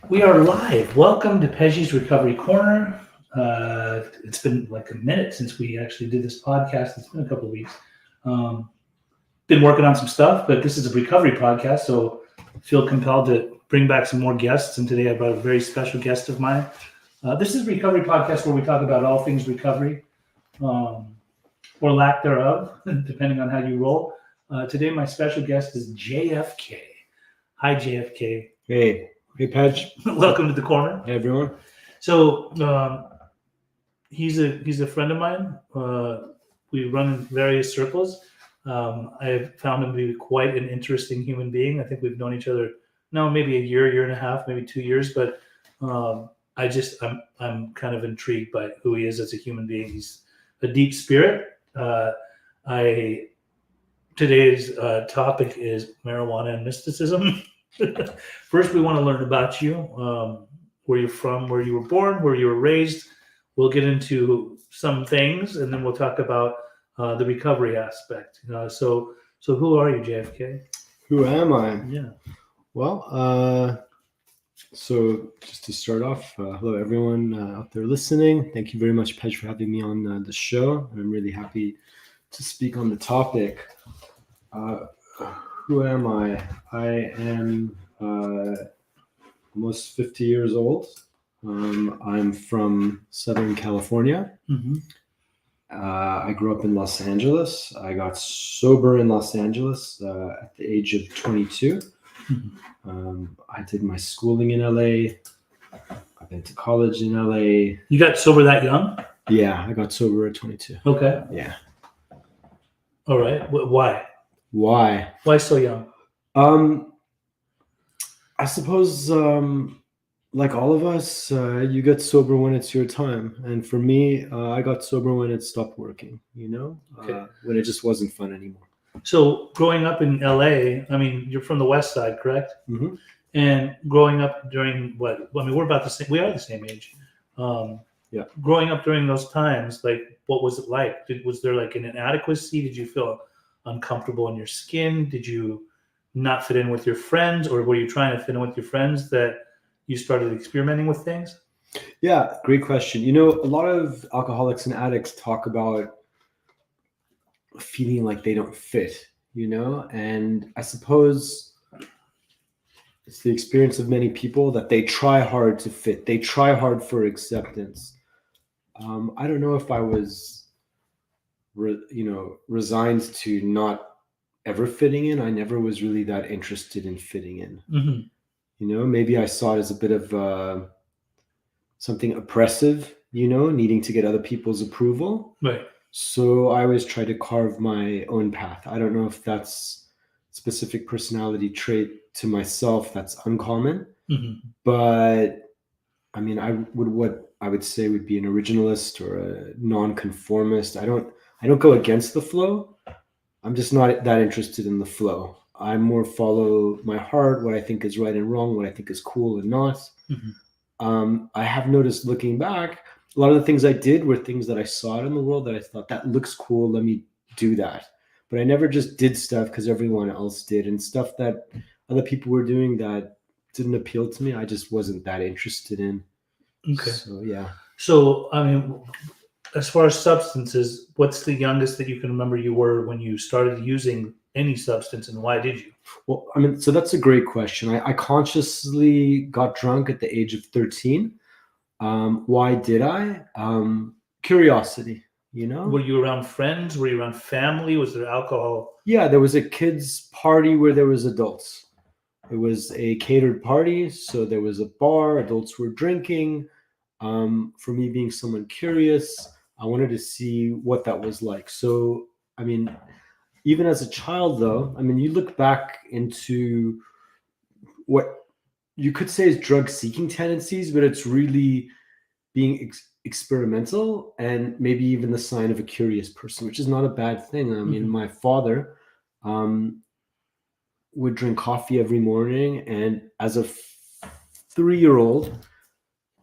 We are live. Welcome to Peggy's Recovery Corner. It's been like a minute since we actually did this podcast. It's been a couple of weeks. Um, been working on some stuff, but this is a recovery podcast, so I feel compelled to bring back some more guests. And today I brought a very special guest of mine. This is a recovery podcast where we talk about all things recovery, or lack thereof, depending on how you roll. Today my special guest is JFK. Hi, JFK. Hey, Patch. Welcome to the corner. Hey, everyone. So he's a friend of mine. We run in various circles. I've found him to be quite an interesting human being. I think we've known each other now maybe a year and a half, maybe 2 years. But I'm kind of intrigued by who he is as a human being. He's a deep spirit. Today's topic is marijuana and mysticism. First, we want to learn about you, where you're from, where you were born, where you were raised. We'll get into some things, and then we'll talk about the recovery aspect. So who are you, JFK? Who am I? Yeah. Well, so just to start off, hello, everyone out there listening. Thank you very much, Pej, for having me on the show. I'm really happy to speak on the topic. Who am I? I am almost 50 years old. I'm from Southern California. Mm-hmm. I grew up in Los Angeles. I got sober in Los Angeles at the age of 22. Mm-hmm. I did my schooling in LA. I went to college in LA. You got sober that young? Yeah, I got sober at 22. Okay. Yeah. All right. Why? Why so young? I suppose, like all of us, you get sober when it's your time. And for me, I got sober when it stopped working, Okay. When it just wasn't fun anymore. So growing up in LA, I mean, you're from the West Side, correct? Mm-hmm. And growing up during we're about the same. We are the same age. Yeah. Growing up during those times, like, what was it like? Was there like an inadequacy? Did you feel uncomfortable in your skin? Did you not fit in with your friends, or were you trying to fit in with your friends that you started experimenting with things? Yeah, great question. A lot of alcoholics and addicts talk about feeling like they don't fit, and I suppose it's the experience of many people that they try hard to fit. They try hard for acceptance. I don't know if I was, resigned to not ever fitting in. I never was really that interested in fitting in. Mm-hmm. Maybe I saw it as a bit of something oppressive, needing to get other people's approval. Right. So I always try to carve my own path. I don't know if that's a specific personality trait to myself that's uncommon, Mm-hmm. but I mean, what I would say would be an originalist or a nonconformist. I don't go against the flow. I'm just not that interested in the flow. I more follow my heart, what I think is right and wrong, what I think is cool and not. Mm-hmm. I have noticed, looking back, a lot of the things I did were things that I saw in the world that I thought, that looks cool, let me do that. But I never just did stuff because everyone else did, and stuff that other people were doing that didn't appeal to me, I just wasn't that interested in. Okay. So, yeah. So, I mean, as far as substances, what's the youngest that you can remember you were when you started using any substance, and why did you? Well, I mean, so that's a great question. I consciously got drunk at the age of 13. Why did I? Curiosity, Were you around friends? Were you around family? Was there alcohol? Yeah, there was a kids' party where there was adults. It was a catered party, so there was a bar, adults were drinking. For me, being someone curious, I wanted to see what that was like. So, I mean, even as a child, though, I mean, you look back into what you could say is drug-seeking tendencies, but it's really being experimental and maybe even the sign of a curious person, which is not a bad thing. I mean, my father would drink coffee every morning, and as a 3-year-old,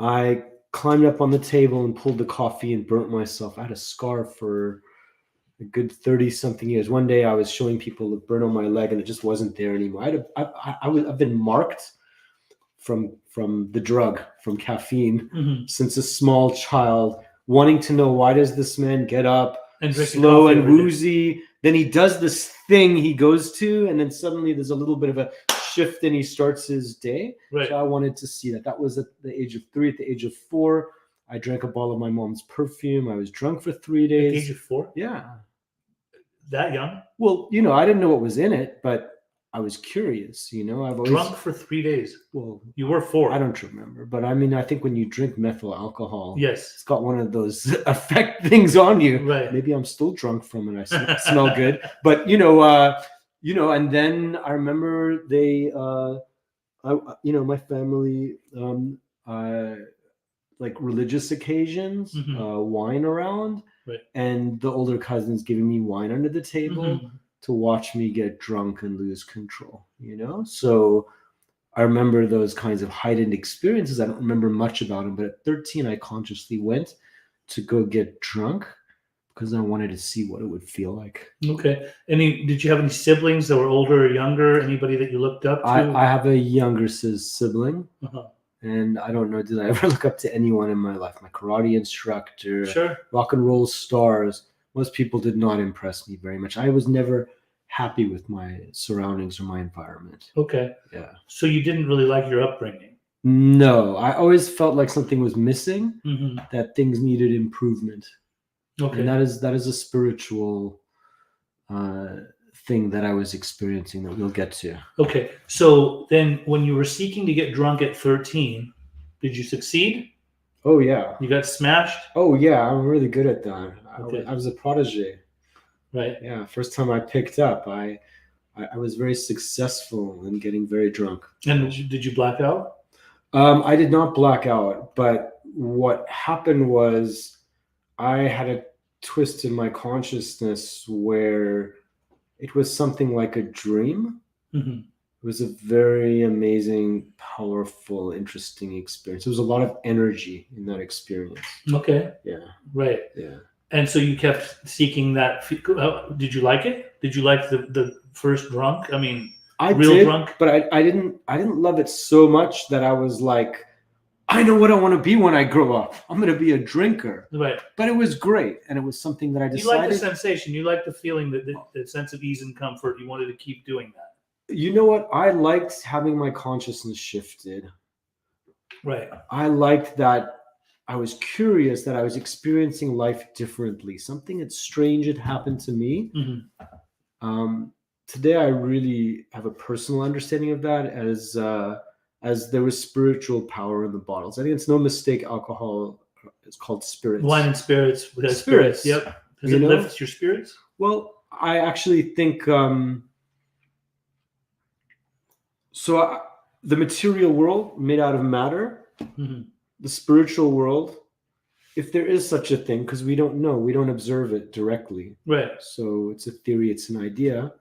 I climbed up on the table and pulled the coffee and burnt myself. I had a scar for a good 30-something years. One day I was showing people the burn on my leg, and it just wasn't there anymore. I've been marked from the drug, from caffeine, Mhm. since a small child, wanting to know why does this man get up And drinking slow coffee and every day. woozy. Then he does this thing he goes to, and then suddenly there's a little bit of a shift and he starts his day. Right. So I wanted to see that. That was at the age of 3. At the age of 4, I drank a bottle of my mom's perfume. I was drunk for 3 At the days. age of 4? Yeah. That young? Well, I didn't know what was in it, but I was curious, I've always Drunk for 3 days. Well, You were 4. I don't remember, but I mean, I think when you drink methyl alcohol, Yes. it's got one of those effect things on you. Right. Maybe I'm still drunk from it. I smell good, but and then I remember they, my family, like religious occasions, Mhm. wine around, Right. and the older cousins giving me wine under the table Mhm. to watch me get drunk and lose control. So I remember those kinds of heightened experiences. I don't remember much about them, but at 13, I consciously went to go get drunk because I wanted to see what it would feel like. Okay. Did you have any siblings that were older or younger? Anybody that you looked up to? I have a younger sibling, Uh-huh. and I don't know, did I ever look up to anyone in my life? My karate instructor, Sure. rock and roll stars. Most people did not impress me very much. I was never happy with my surroundings or my environment. Okay. Yeah. So you didn't really like your upbringing? No, I always felt like something was missing, Mm-hmm. that things needed improvement. Okay. And that is a spiritual thing that I was experiencing that we'll get to. Okay. So then when you were seeking to get drunk at 13, did you succeed? Oh, yeah. You got smashed? Oh, yeah. I'm really good at that. Okay. I was a protege. Right. Yeah. First time I picked up, I was very successful in getting very drunk. And did you black out? I did not black out, but what happened was I had a twist in my consciousness where it was something like a dream. Mm-hmm. It was a very amazing, powerful, interesting experience. There was a lot of energy in that experience. Okay. Yeah. Right. Yeah. And so you kept seeking that. Did you like it? Did you like the first drunk? I mean, I real did, drunk? but I didn't love it so much that I was like, I know what I want to be when I grow up. I'm going to be a drinker. Right. But it was great, and it was something that I decided. You like the sensation. You like the feeling, the sense of ease and comfort. You wanted to keep doing that. You know what? I liked having my consciousness shifted. Right. I liked that I was curious, that I was experiencing life differently. Something that's strange had happened to me. Mm-hmm. Today, I really have a personal understanding of that as there was spiritual power in the bottles. I think it's no mistake. Alcohol is called spirits. Wine and spirits. Spirits. Yep. Does it lift your spirits? Well, I actually think the material world made out of matter, mm-hmm. the spiritual world, if there is such a thing, because we don't know, we don't observe it directly. Right. So it's a theory, it's an idea.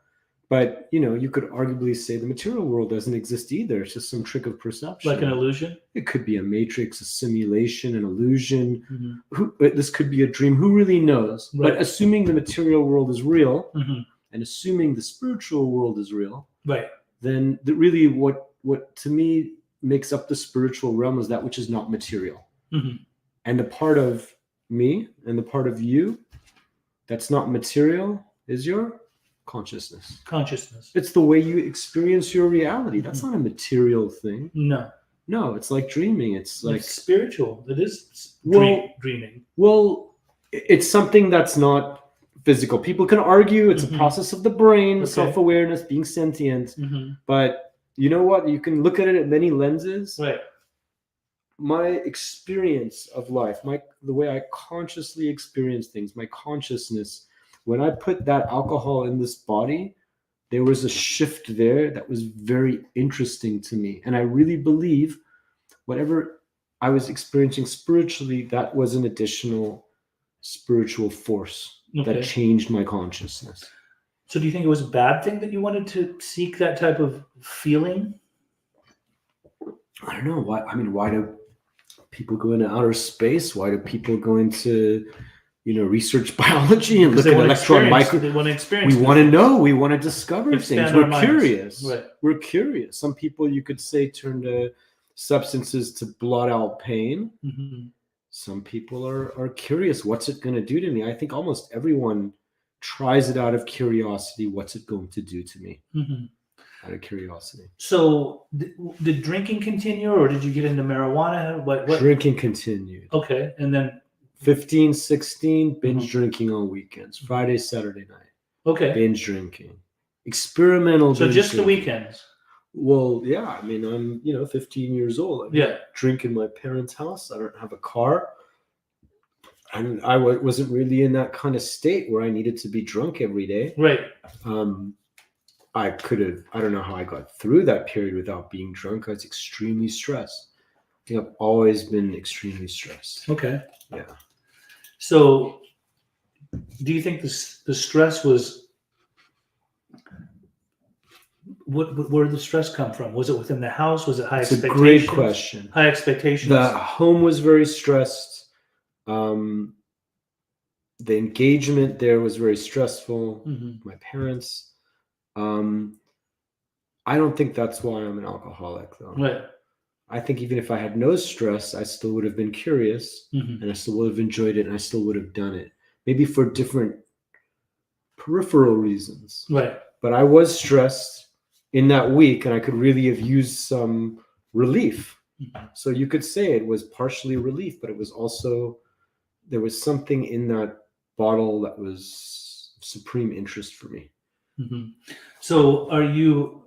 But, you could arguably say the material world doesn't exist either. It's just some trick of perception. Like an illusion? It could be a matrix, a simulation, an illusion. Mm-hmm. This could be a dream. Who really knows? Right. But assuming the material world is real, mm-hmm. and assuming the spiritual world is real, right, then really what to me makes up the spiritual realm is that which is not material. Mm-hmm. And the part of me and the part of you that's not material is your consciousness. It's the way you experience your reality. That's not a material thing. No, it's like dreaming. It's like spiritual. It is dreaming. Well, it's something that's not physical. People can argue it's mm-hmm. a process of the brain, okay. self-awareness, being sentient. Mm-hmm. But you know what? You can look at it at many lenses. Right. My experience of life, the way I consciously experience things, my consciousness, when I put that alcohol in this body, there was a shift there that was very interesting to me. And I really believe whatever I was experiencing spiritually, that was an additional spiritual force that changed my consciousness. So do you think it was a bad thing that you wanted to seek that type of feeling? I don't know. Why do people go into outer space? Why do people go into research biology and look at electron microscopy? They want to experience. We want to know. We want to discover things. We're curious. Right. We're curious. Some people, you could say, turn to substances to blot out pain. Mm-hmm. Some people are curious, what's it going to do to me? I think almost everyone tries it out of curiosity. What's it going to do to me? Mm-hmm. Out of curiosity. So did drinking continue, or did you get into marijuana? What? Drinking continued. Okay, and then 15, 16, binge Mhm. drinking on weekends. Friday, Saturday night. okay, Binge drinking. Experimental so binge just the drinking. weekends. Well, yeah. I mean, I'm 15 years old. I Yeah. drink in my parents' house. I don't have a car. And I wasn't really in that kind of state where I needed to be drunk every day. Right. I don't know how I got through that period without being drunk. I was extremely stressed. I think I've always been extremely stressed. Okay. Yeah. So, do you think the stress was? Where did the stress come from? Was it within the house? Was it high It's a expectations? great question. High expectations. The home was very stressed. The engagement there was very stressful. Mm-hmm. My parents. I don't think that's why I'm an alcoholic, though. Right. I think even if I had no stress, I still would have been curious, Mm-hmm. and I still would have enjoyed it, and I still would have done it. Maybe for different peripheral reasons. Right. But I was stressed in that week, and I could really have used some relief. Mm-hmm. So you could say it was partially relief, but it was also, there was something in that bottle that was of supreme interest for me. Mm-hmm. So are you,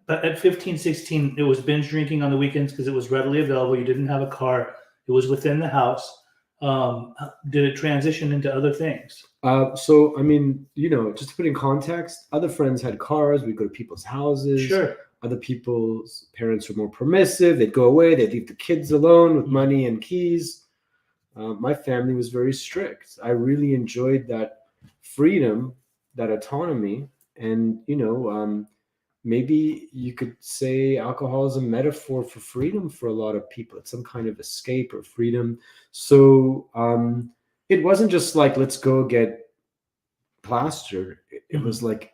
at 15, 16, it was binge drinking on the weekends because it was readily available. You didn't have a car. It was within the house. Did it transition into other things? So, I mean, just to put in context, other friends had cars. We'd go to people's houses. Sure. Other people's parents were more permissive. They'd go away. They'd leave the kids alone with money and keys. My family was very strict. I really enjoyed that freedom, that autonomy. And, maybe you could say alcohol is a metaphor for freedom for a lot of people. It's some kind of escape or freedom. So it wasn't just like, let's go get plastered. It was like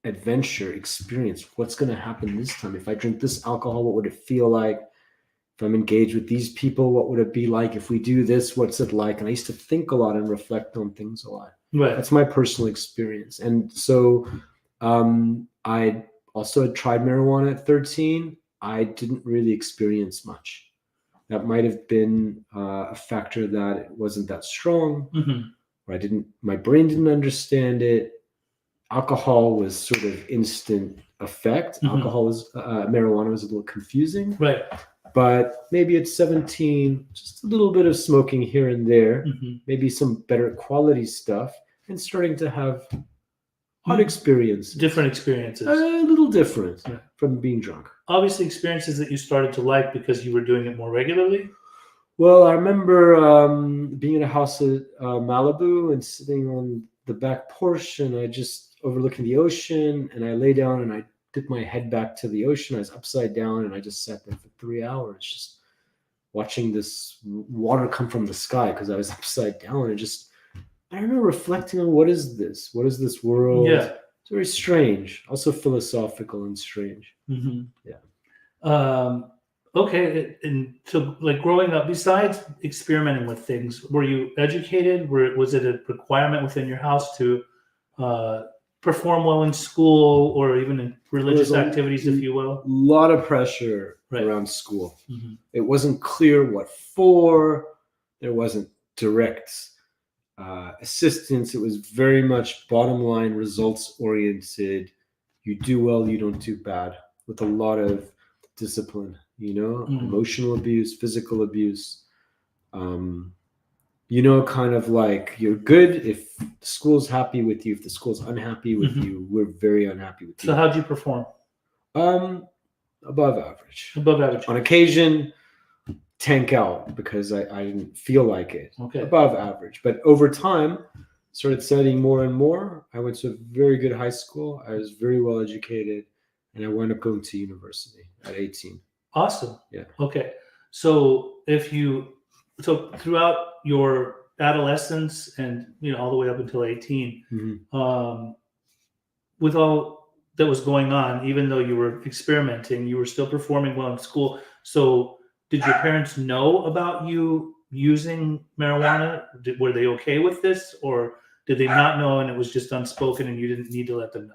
adventure, experience. What's going to happen this time? If I drink this alcohol, what would it feel like? If I'm engaged with these people, what would it be like? If we do this, what's it like? And I used to think a lot and reflect on things a lot. Right. That's my personal experience. And so I also had tried marijuana at 13. I didn't really experience much. That might have been a factor that it wasn't that strong, or my brain didn't understand it. Alcohol was sort of instant effect. Marijuana was a little confusing. Right. But maybe at 17, just a little bit of smoking here and there, maybe some better quality stuff, and starting to have hot experiences. Different experiences. A little different from being drunk. Obviously, experiences that you started to like because you were doing it more regularly. Well, I remember being in a house at Malibu and sitting on the back porch, and I just overlooking the ocean, and I lay down and I took my head back to the ocean. I was upside down, and I just sat there for 3 hours, just watching this water come from the sky because I was upside down, and just, I don't know, reflecting on what is this world? Yeah. It's very strange, also philosophical and strange. Yeah. Okay, and so like growing up, besides experimenting with things, were you educated? Was it a requirement within your house to perform well in school or even in religious activities, if you will? A lot of pressure around school. It wasn't clear what for. There wasn't direct assistance. It was very much bottom line, results oriented. You do well, you don't do bad, with a lot of discipline, emotional abuse, physical abuse. Kind of like, you're good if the school's happy with you. If the school's unhappy with you, we're very unhappy with you. So how'd you perform? Above average. Above average. On occasion, tank out because I didn't feel like it. Okay. Above average. But over time, started studying more and more. I went to a very good high school. I was very well educated, and I wound up going to university at 18. Awesome. Yeah. Okay. So throughout your adolescence and all the way up until 18, with all that was going on, even though you were experimenting, you were still performing well in school. So did your parents know about you using marijuana? Were they okay with this, or did they not know and it was just unspoken and you didn't need to let them know?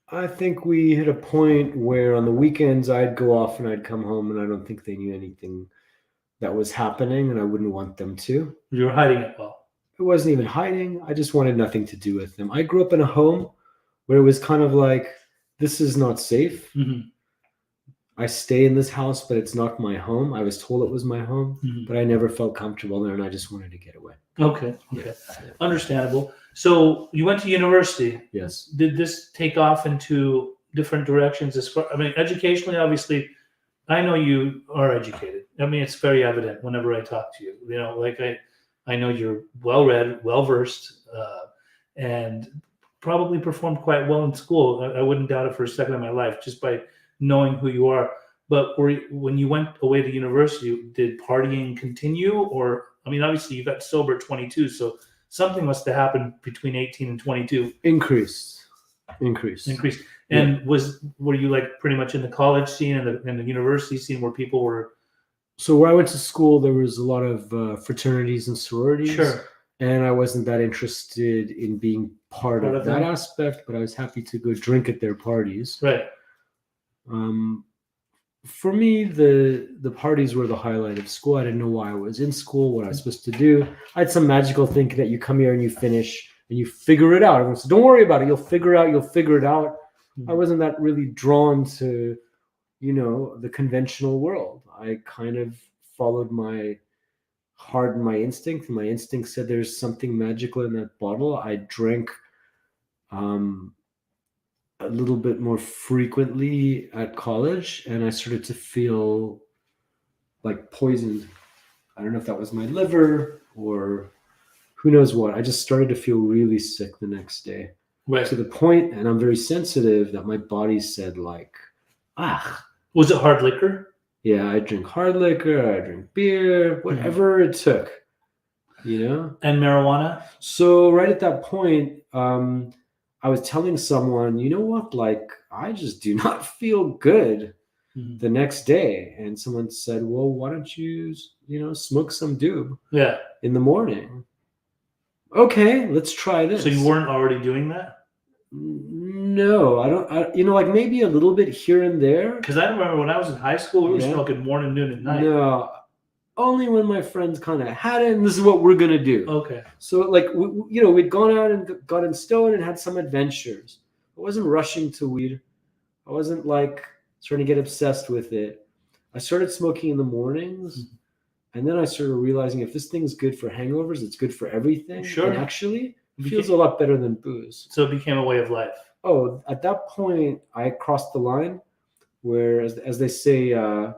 I think we hit a point where on the weekends I'd go off and I'd come home, and I don't think they knew anything that was happening, and I wouldn't want them to. You were hiding it well. It wasn't even hiding. I just wanted nothing to do with them. I grew up in a home where it was kind of like, this is not safe. Mm-hmm. I stay in this house, but it's not my home. I was told it was my home, Mm-hmm. but I never felt comfortable there, and I just wanted to get away. Okay. Yeah. Understandable. So you went to university. Yes. Did this take off into different directions as far, I mean, educationally, obviously, I know you are educated. I mean, it's very evident whenever I talk to you. You know, like I know you're well-read, well-versed, and probably performed quite well in school. I wouldn't doubt it for a second in my life, just by knowing who you are. But when you went away to university, did partying continue? Or, I mean, obviously you got sober at 22, so something must have happened between 18 and 22. Increased. And were you like pretty much in the college scene and the university scene where people were? So where I went to school, there was a lot of fraternities and sororities. Sure. And I wasn't that interested in being part of that aspect, but I was happy to go drink at their parties. Right. For me, the parties were the highlight of school. I didn't know why I was in school, what I was supposed to do. I had some magical thinking that you come here and you finish and you figure it out. Everyone said, don't worry about it. You'll figure it out. Mm-hmm. I wasn't that really drawn to, the conventional world. I kind of followed my heart and my instinct. And my instinct said there's something magical in that bottle. I drank a little bit more frequently at college, and I started to feel like poisoned. I don't know if that was my liver or who knows what. I just started to feel really sick the next day. Right. To the point, and I'm very sensitive, that my body said like, Was it hard liquor? Yeah, I drink hard liquor, I drink beer, whatever it took, And marijuana? So right at that point, I was telling someone, you know what, like, I just do not feel good the next day. And someone said, well, why don't you, smoke some doob in the morning? Okay, let's try this. So you weren't already doing that? No, I don't. Like maybe a little bit here and there. Because I remember when I was in high school, we were smoking morning, noon, and night. No, only when my friends kind of had it, and this is what we're gonna do. Okay. So like we'd gone out and gotten stoned and had some adventures. I wasn't rushing to weed. I wasn't like starting to get obsessed with it. I started smoking in the mornings, and then I started realizing if this thing's good for hangovers, it's good for everything. Sure. And actually, it feels a lot better than booze. So it became a way of life. Oh, at that point, I crossed the line where, as they say, in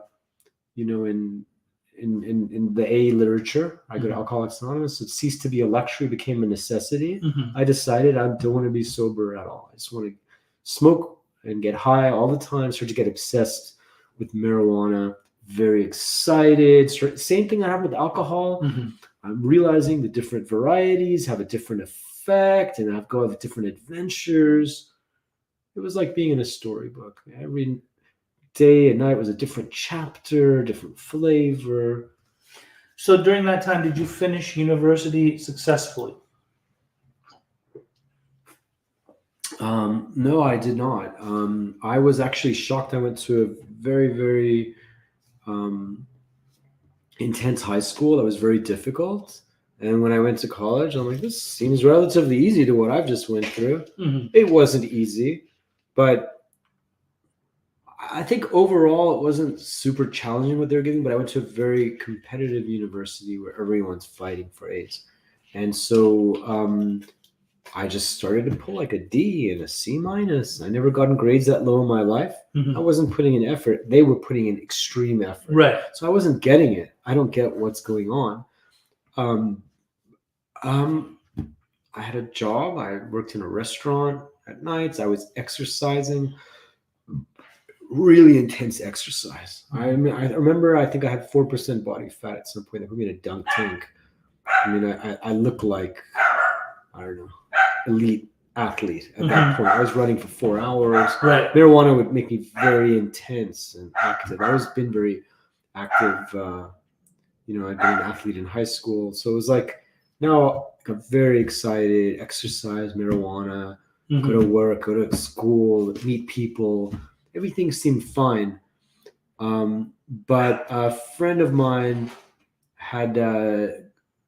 the A literature, I go to Alcoholics Anonymous, it ceased to be a luxury, became a necessity. I decided I don't want to be sober at all. I just want to smoke and get high all the time, start to get obsessed with marijuana, very excited. Same thing I have with alcohol. I'm realizing the different varieties have a different effect, and I've got different adventures. It was like being in a storybook. Every day and night was a different chapter, different flavor. So during that time, did you finish university successfully? No, I did not. I was actually shocked. I went to a very, very intense high school that was very difficult. And when I went to college, I'm like, this seems relatively easy to what I've just went through. It wasn't easy, but I think overall it wasn't super challenging what they were giving, but I went to a very competitive university where everyone's fighting for A's. And so I just started to pull like a D and a C minus. I never gotten grades that low in my life. I wasn't putting in effort. They were putting in extreme effort. Right. So I wasn't getting it. I don't get what's going on. I had a job. I worked in a restaurant at nights. I was exercising, really intense exercise. I remember, I think I had 4% body fat at some point. They put me in a dunk tank. I mean, I looked like, I don't know, elite athlete at that point. I was running for 4 hours. Right. Marijuana would make me very intense and active. I always been very active. I'd been an athlete in high school, so it was like now I got very excited. Exercise, marijuana, go to work, go to school, meet people. Everything seemed fine. But a friend of mine had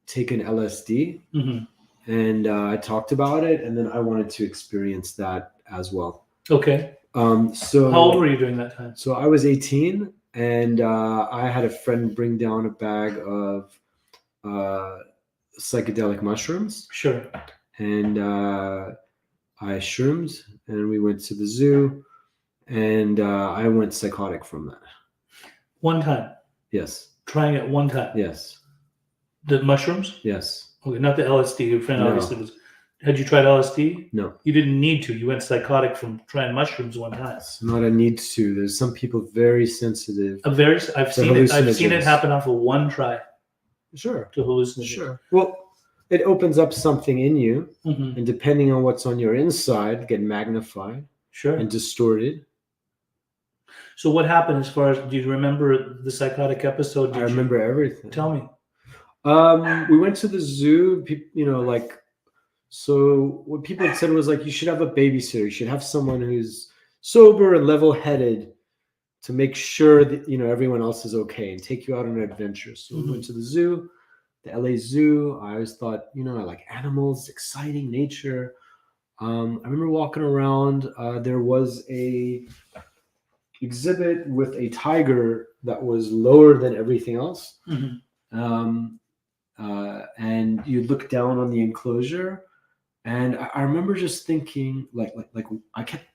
taken LSD, and I talked about it, and then I wanted to experience that as well. Okay. So how old were you during that time? So I was 18, and I had a friend bring down a bag of psychedelic mushrooms. Sure. And I shroomed, and we went to the zoo, and I went psychotic from that. One time? Yes. Trying it one time? Yes. The mushrooms? Yes. Okay, not the LSD. Your friend No. obviously was. Had you tried LSD? No. You didn't need to. You went psychotic from trying mushrooms one time. It's not a need to. There's some people very sensitive. I've seen it. I've seen it happen off of one try. Sure. To hallucinogens. Sure. Well, it opens up something in you, Mm-hmm. and depending on what's on your inside, get magnified Sure. and distorted. So what happened as far as, do you remember the psychotic episode? I remember everything. Tell me. We went to the zoo, so what people had said was like, you should have a babysitter. You should have someone who's sober and level-headed to make sure that, everyone else is okay and take you out on an adventure. So we went to the zoo, the LA Zoo. I always thought, I like animals, exciting nature. I remember walking around. There was a exhibit with a tiger that was lower than everything else. And you look down on the enclosure, and I remember just thinking, like I kept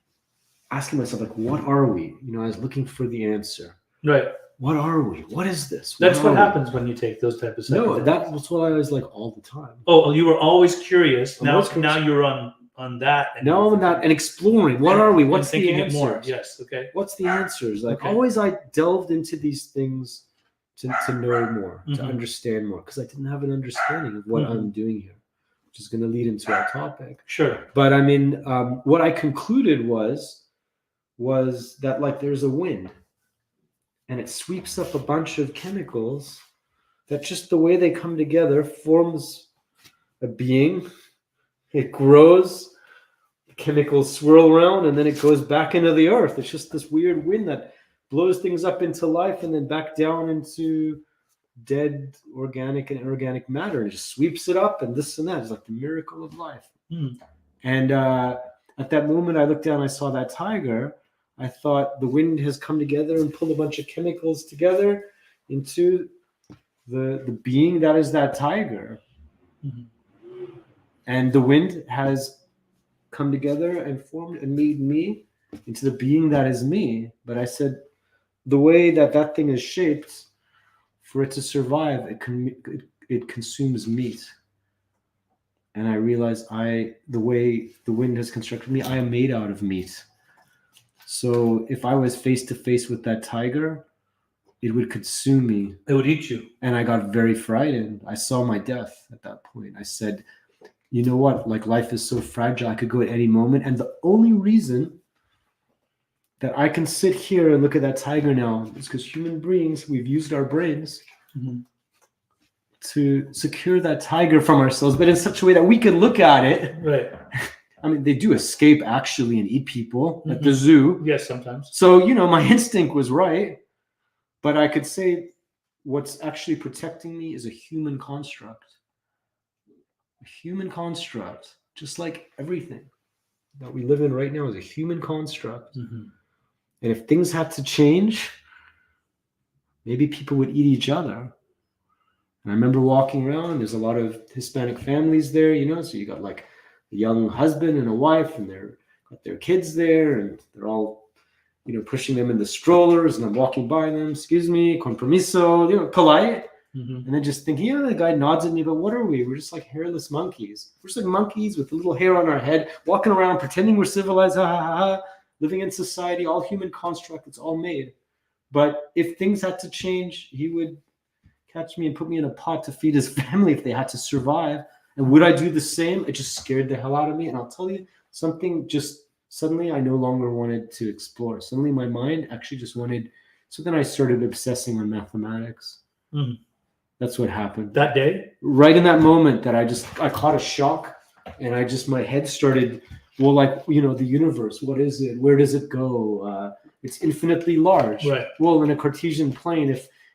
asking myself, like, what are we? I was looking for the answer. Right. What are we? What is this? That's what happens when you take those type of psychedelics. No, that's what I was like all the time. Oh, you were always curious. Now you're on that. Now I'm not, and exploring. What are we? What's the thinking answer? It more. Yes. Okay. What's the answers? Like always, I delved into these things to know more, to understand more, because I didn't have an understanding of what I'm doing here, which is going to lead into our topic. Sure. But I mean, what I concluded was that like there's a wind, and it sweeps up a bunch of chemicals that just the way they come together forms a being. It grows, the chemicals swirl around, and then it goes back into the earth. It's just this weird wind that blows things up into life and then back down into dead organic and inorganic matter, and it just sweeps it up and this and that. It's like the miracle of life. And at that moment I looked down, I saw that tiger. I thought the wind has come together and pulled a bunch of chemicals together into the being that is that tiger. And the wind has come together and formed and made me into the being that is me. But I said, the way that thing is shaped, for it to survive, it consumes meat. And I realized the way the wind has constructed me, I am made out of meat. So if I was face to face with that tiger, it would consume me. It would eat you. And I got very frightened. I saw my death at that point. I said, you know what? Like, life is so fragile. I could go at any moment. And the only reason that I can sit here and look at that tiger now is because human beings, we've used our brains to secure that tiger from ourselves, but in such a way that we can look at it. Right. I mean, they do escape actually and eat people at the zoo. Yes, sometimes. So, my instinct was right, but I could say what's actually protecting me is a human construct. A human construct, just like everything that we live in right now is a human construct. And if things had to change, maybe people would eat each other. And I remember walking around, there's a lot of Hispanic families there, so you got like a young husband and a wife, and they're got their kids there, and they're all, pushing them in the strollers, and I'm walking by them, excuse me, con permiso, polite. And then just thinking, the guy nods at me, but what are we? We're just like hairless monkeys. We're just like monkeys with a little hair on our head, walking around, pretending we're civilized, living in society, all human construct, it's all made. But if things had to change, he would catch me and put me in a pot to feed his family if they had to survive. And would I do the same? It just scared the hell out of me. And I'll tell you, something just suddenly I no longer wanted to explore. Suddenly my mind actually just wanted. So then I started obsessing on mathematics. Mhm. That's what happened. That day? Right in that moment that I caught a shock, and my head started, well, like, the universe, what is it? Where does it go? It's infinitely large. Right. Well, in a Cartesian plane,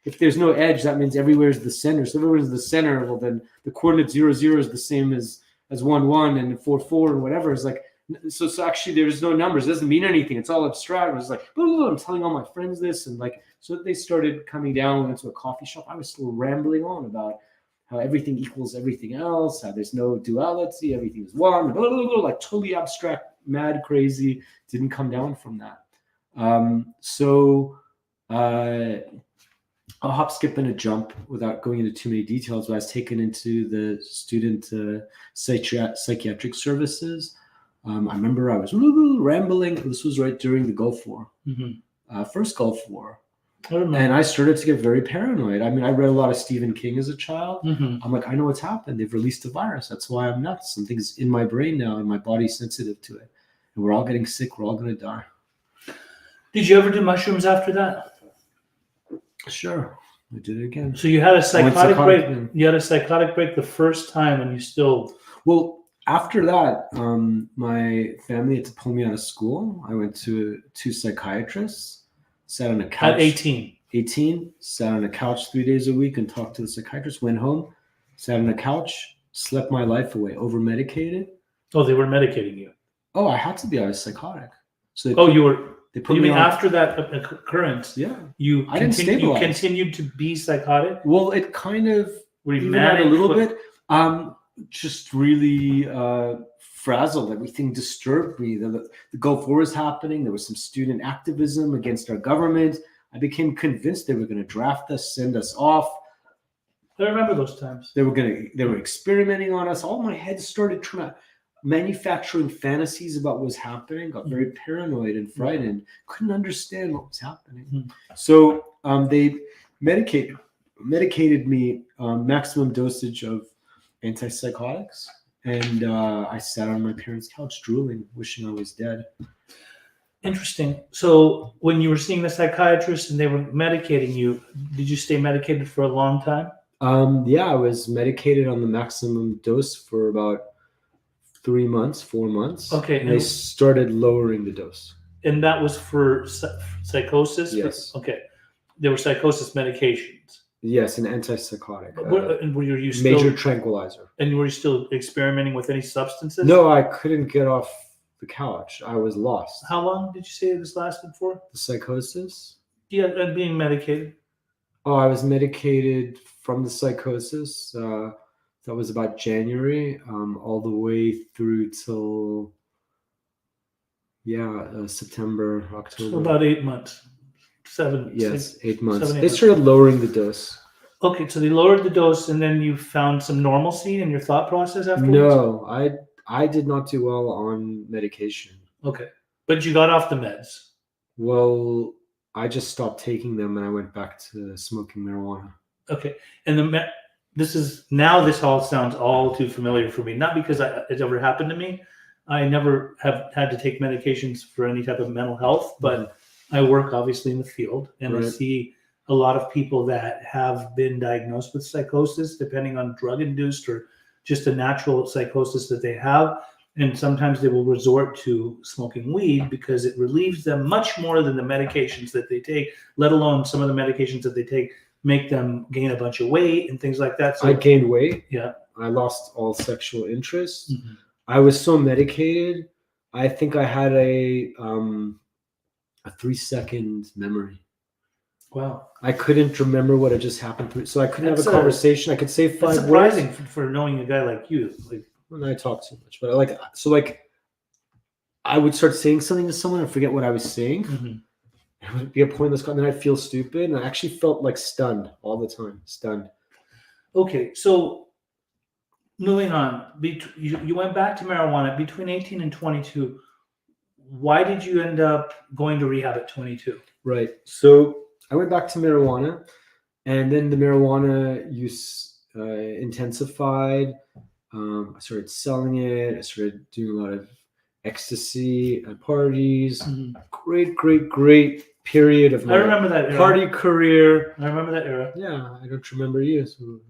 if there's no edge, that means everywhere is the center. So everywhere is the center. Well, then the coordinate 0, 0 is the same as 1, 1 and 4, 4 and whatever. It's like, so actually there's no numbers. It doesn't mean anything. It's all abstract. It was like, blah, blah, blah. I'm telling all my friends this. And like, so they started coming down. We went to a coffee shop. I was still rambling on about how everything equals everything else, how there's no duality, everything is one, blah, blah, blah, like totally abstract, mad, crazy. Didn't come down from that. I'll hop, skip, and a jump without going into too many details, but I was taken into the student psychiatric services. I remember I was rambling. This was right during the Gulf War, first Gulf War. And I started to get very paranoid. I mean, I read a lot of Stephen King as a child. I'm like, I know what's happened. They've released a virus. That's why I'm nuts. Something's in my brain now, and my body's sensitive to it. And we're all getting sick. We're all going to die. Did you ever do mushrooms after that? Sure. I did it again. So you had a psychotic break. You had a psychotic break the first time, and you still... Well, after that, my family had to pull me out of school. I went to 2 psychiatrists, sat on a couch. At 18? 18, sat on a couch 3 days a week and talked to the psychiatrist, went home, sat on a couch, slept my life away, over-medicated. Oh, they were medicating you? Oh, I had to be. I was psychotic. So you were... They put you me mean on, after that occurrence? Yeah. You didn't stabilize. You continued to be psychotic? Well, it kind of... Were you manic? A little bit. Just really frazzled. Everything disturbed me. The Gulf War was happening. There was some student activism against our government. I became convinced they were going to draft us, send us off. I remember those times. They were experimenting on us. All my head started manufacturing fantasies about what was happening. Got very paranoid and frightened. Couldn't understand what was happening. So they medicated me maximum dosage of antipsychotics, and I sat on my parents' couch drooling, wishing I was dead. Interesting. So when you were seeing the psychiatrist and they were medicating you, did you stay medicated for a long time? Yeah, I was medicated on the maximum dose for about 4 months. Okay. And they started lowering the dose. And that was for psychosis? Yes. Okay. There were psychosis medications. Yes, an antipsychotic. And were you still, major tranquilizer. And were you still experimenting with any substances? No, I couldn't get off the couch. I was lost. How long did you say this lasted for? The psychosis? Yeah, and being medicated. Oh, I was medicated from the psychosis. That was about January, all the way through till, September, October. So about 8 months. 7. Yes, 8 months. 7, 8 they started lowering the dose. Okay, so they lowered the dose, and then you found some normalcy in your thought process afterwards? No, I did not do well on medication. Okay, but you got off the meds. Well, I just stopped taking them, and I went back to smoking marijuana. Okay, and this all sounds all too familiar for me. Not because it ever happened to me. I never have had to take medications for any type of mental health, but I work obviously in the field, and I see a lot of people that have been diagnosed with psychosis, depending on drug-induced or just a natural psychosis that they have. And sometimes they will resort to smoking weed because it relieves them much more than the medications that they take, let alone some of the medications that they take make them gain a bunch of weight and things like that. So I gained weight. Yeah. I lost all sexual interest. I was so medicated. I think I had a 3-second memory. Wow. I couldn't remember what had just happened. So I couldn't have a conversation. I could say 5 words. That's surprising for knowing a guy like you. When I talk too much, but I would start saying something to someone and forget what I was saying. It would be a pointless comment. Then I'd feel stupid, and I actually felt like stunned all the time. Stunned. Okay, so moving on. You went back to marijuana between 18 and 22. Why did you end up going to rehab at 22? Right. So I went back to marijuana, and then the marijuana use intensified. I started selling it. I started doing a lot of ecstasy at parties. Mhm. Great period of I my remember that era. party career. I remember that era. Yeah, I don't remember you. So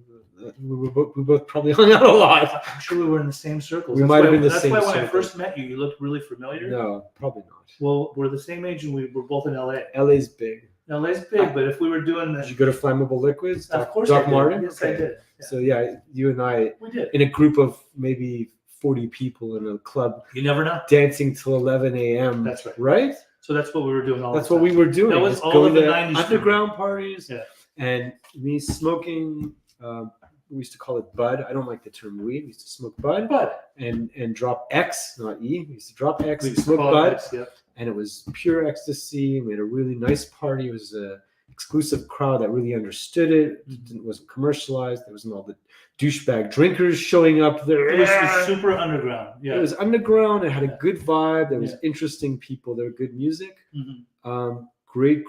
we both probably hung out a lot. I'm sure we were in the same circles. We That's might why, have been the that's same why when I circle. first met you, you looked really familiar. No, probably not. Well, we're the same age and we were both in LA. LA's big. LA's big, but if we were doing Did the, you go to Flammable Liquids? of course Doc I did. Martin? Yes, I Okay. did. Yeah. So yeah, you and I We did. in a group of maybe 40 people in a club You never know. dancing till 11 a.m. That's right. Right? So that's what we were doing all That's the what time. we were doing. That was just all going of the to 90s underground parties. Yeah. And me smoking, we used to call it bud. I don't like the term weed. We used to smoke bud But and drop X, not E. We used to drop X we and smoke call it bud. X, yeah. And it was pure ecstasy. We had a really nice party. It was a exclusive crowd that really understood it. It wasn't commercialized. There wasn't all the douchebag drinkers showing up there. It was super underground. Yeah. It was underground. It had a Yeah. good vibe. There was Yeah. interesting people. There was good music. Mhm. Great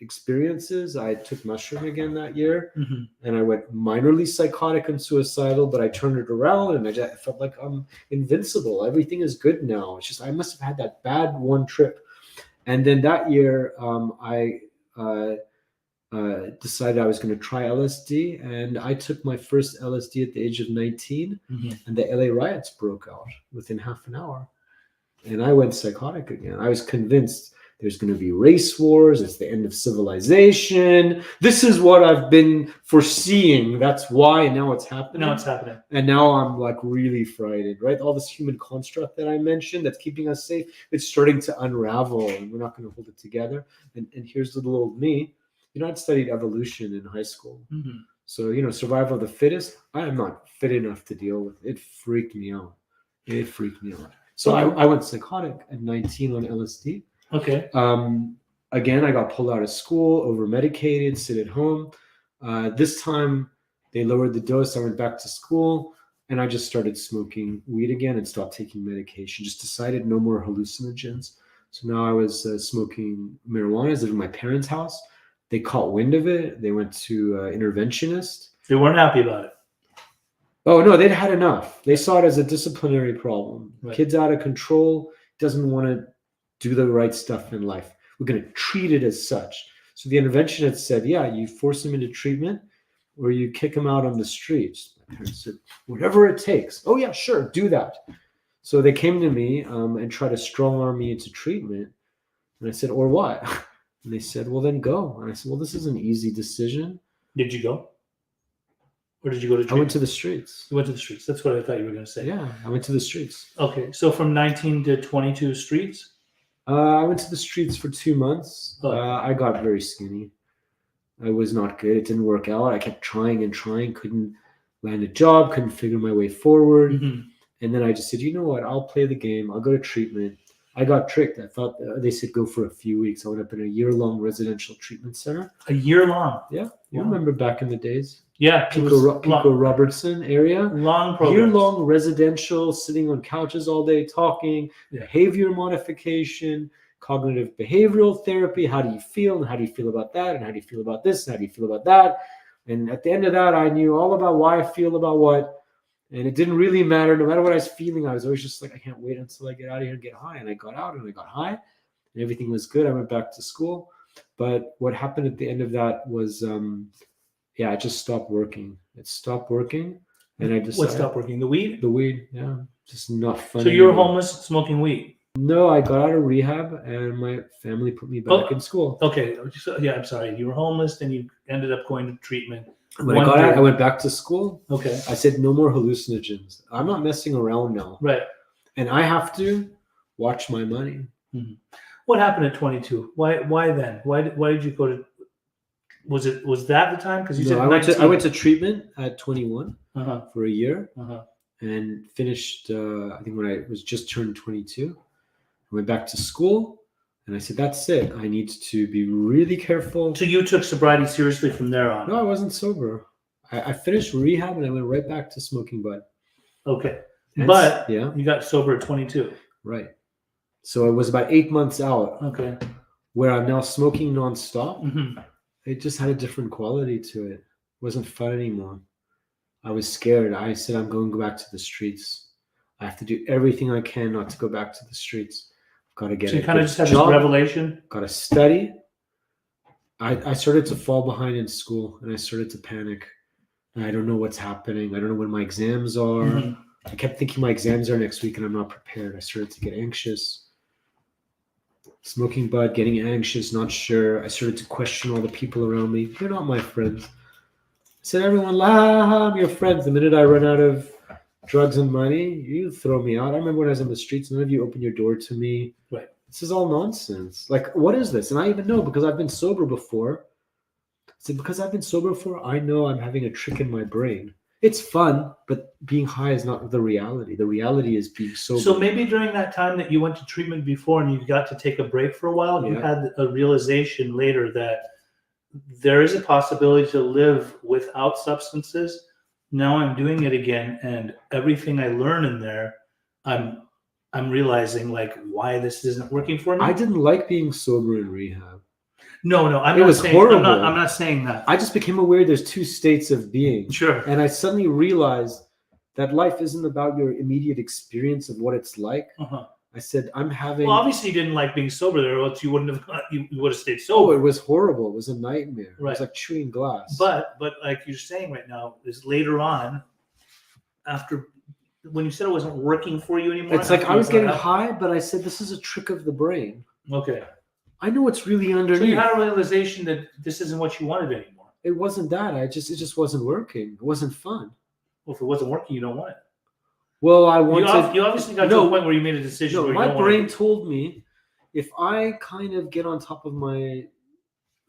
experiences. I took mushroom again that year, Mhm. and I went minorly psychotic and suicidal, but I turned it around, and I felt like I'm invincible. Everything is good now. It's just I must have had that bad one trip, and then that year I decided I was going to try LSD, and I took my first LSD at the age of 19, Mhm. and the LA riots broke out within half an hour, and I went psychotic again. I was convinced there's going to be race wars. It's the end of civilization. This is what I've been foreseeing. That's why. And now it's happening. Now it's happening. And now I'm like really frightened, right? All this human construct that I mentioned that's keeping us safe, it's starting to unravel, and we're not going to hold it together. And here's little old me. You know, I'd studied evolution in high school. Mhm. So, you know, survival of the fittest, I am not fit enough to deal with. It freaked me out. It freaked me out. So I went psychotic at 19 on LSD. Okay. Again, I got pulled out of school, over medicated, sit at home. This time they lowered the dose. I went back to school and I just started smoking weed again and stopped taking medication. Just decided no more hallucinogens. So now I was smoking marijuana. I was living in my parents' house. They caught wind of it. They went to interventionist. They weren't happy about it. Oh no, they'd had enough. They saw it as a disciplinary problem. Right. Kid's out of control, doesn't want to do the right stuff in life. We're going to treat it as such. So the interventionist said, yeah, you force him into treatment or you kick him out on the streets. My parents said, whatever it takes. Oh yeah, sure, do that. So they came to me and tried to strong arm me into treatment. And I said, or what? And they said, well, then go. And I said, well, this is an easy decision. Did you go? Or did you go to treatment? I went to the streets. You went to the streets. That's what I thought you were going to say. Yeah, I went to the streets. Okay. So from 19 to 22 streets? I went to the streets for 2 months. Oh. I got very skinny. I was not good. It didn't work out. I kept trying and trying, couldn't land a job, couldn't figure my way forward. Mhm. And then I just said, you know what? I'll play the game. I'll go to treatment. I got tricked. I thought they said go for a few weeks. I went up in a year-long residential treatment center. A year long. Yeah. You Wow. remember back in the days? Yeah. It was Pico Robertson area. long programs. Year-long residential, sitting on couches all day talking, Yeah. behavior modification, cognitive behavioral therapy. How do you feel? And how do you feel about that? And how do you feel about this? And how do you feel about that? And at the end of that, I knew all about why I feel about what. And it didn't really matter. No matter what I was feeling, I was always just like, I can't wait until I get out of here and get high. And I got out and I got high and everything was good. I went back to school. But what happened at the end of that was, it just stopped working. It stopped working. And I decided. What stopped working? The weed? The weed, yeah. Just not fun. So you were anymore. homeless smoking weed? No, I got out of rehab and my family put me back in school. Okay. Yeah, I'm sorry. You were homeless and you ended up going to treatment. When I got out, I went back to school. Okay. I said, no more hallucinogens. I'm not messing around now. Right. And I have to watch my money. Mm-hmm. What happened at 22? Why then? Why did you go to? Was that the time? Because you said I went to treatment at 21 for a year and finished. I think when I was just turned 22, I went back to school. And I said, that's it. I need to be really careful. So you took sobriety seriously from there on? No, I wasn't sober. I finished rehab and I went right back to smoking bud. Okay. And but yeah, you got sober at 22. Right. So it was about 8 months out. Okay. Where I'm now smoking nonstop. Mm-hmm. It just had a different quality to it. It wasn't fun anymore. I was scared. I said, I'm going to go back to the streets. I have to do everything I can not to go back to the streets. Got to get So you a kind of good just have job. this revelation. Got to study. I started to fall behind in school, and I started to panic. I don't know what's happening. I don't know when my exams are. Mhm. I kept thinking my exams are next week, and I'm not prepared. I started to get anxious. Smoking bud, getting anxious, not sure. I started to question all the people around me. You're not my friends. I said, everyone, I'm your friends. The minute I run out of drugs and money, you throw me out. I remember when I was on the streets, none of you opened your door to me. Right. This is all nonsense. Like, what is this? And I even know because I've been sober before. So because I've been sober before, I know I'm having a trick in my brain. It's fun, but being high is not the reality. The reality is being sober. So maybe during that time that you went to treatment before and you got to take a break for a while, you Yeah. had a realization later that there is a possibility to live without substances. Now I'm doing it again, and everything I learn in there, I'm realizing like why this isn't working for me. I didn't like being sober in rehab. No, I'm It not was saying horrible. I'm not saying that. I just became aware there's two states of being. Sure. And I suddenly realized that life isn't about your immediate experience of what it's like. Uh-huh. I said, I'm having. Well, obviously you didn't like being sober there, or else you wouldn't have you would have stayed Oh, sober. it was horrible. It was a nightmare. Right. It was like chewing glass. But like you're saying right now, is later on, after when you said it wasn't working for you anymore. It's like after I was you got getting out- high, but I said, this is a trick of the brain. Okay. I know what's really underneath. So you had a realization that this isn't what you wanted anymore. It wasn't that. It just wasn't working. It wasn't fun. Well, if it wasn't working, you don't want it. Well, I wanted. You obviously got to a point where you made a decision. No, where my you don't brain want to. told me if I kind of get on top of my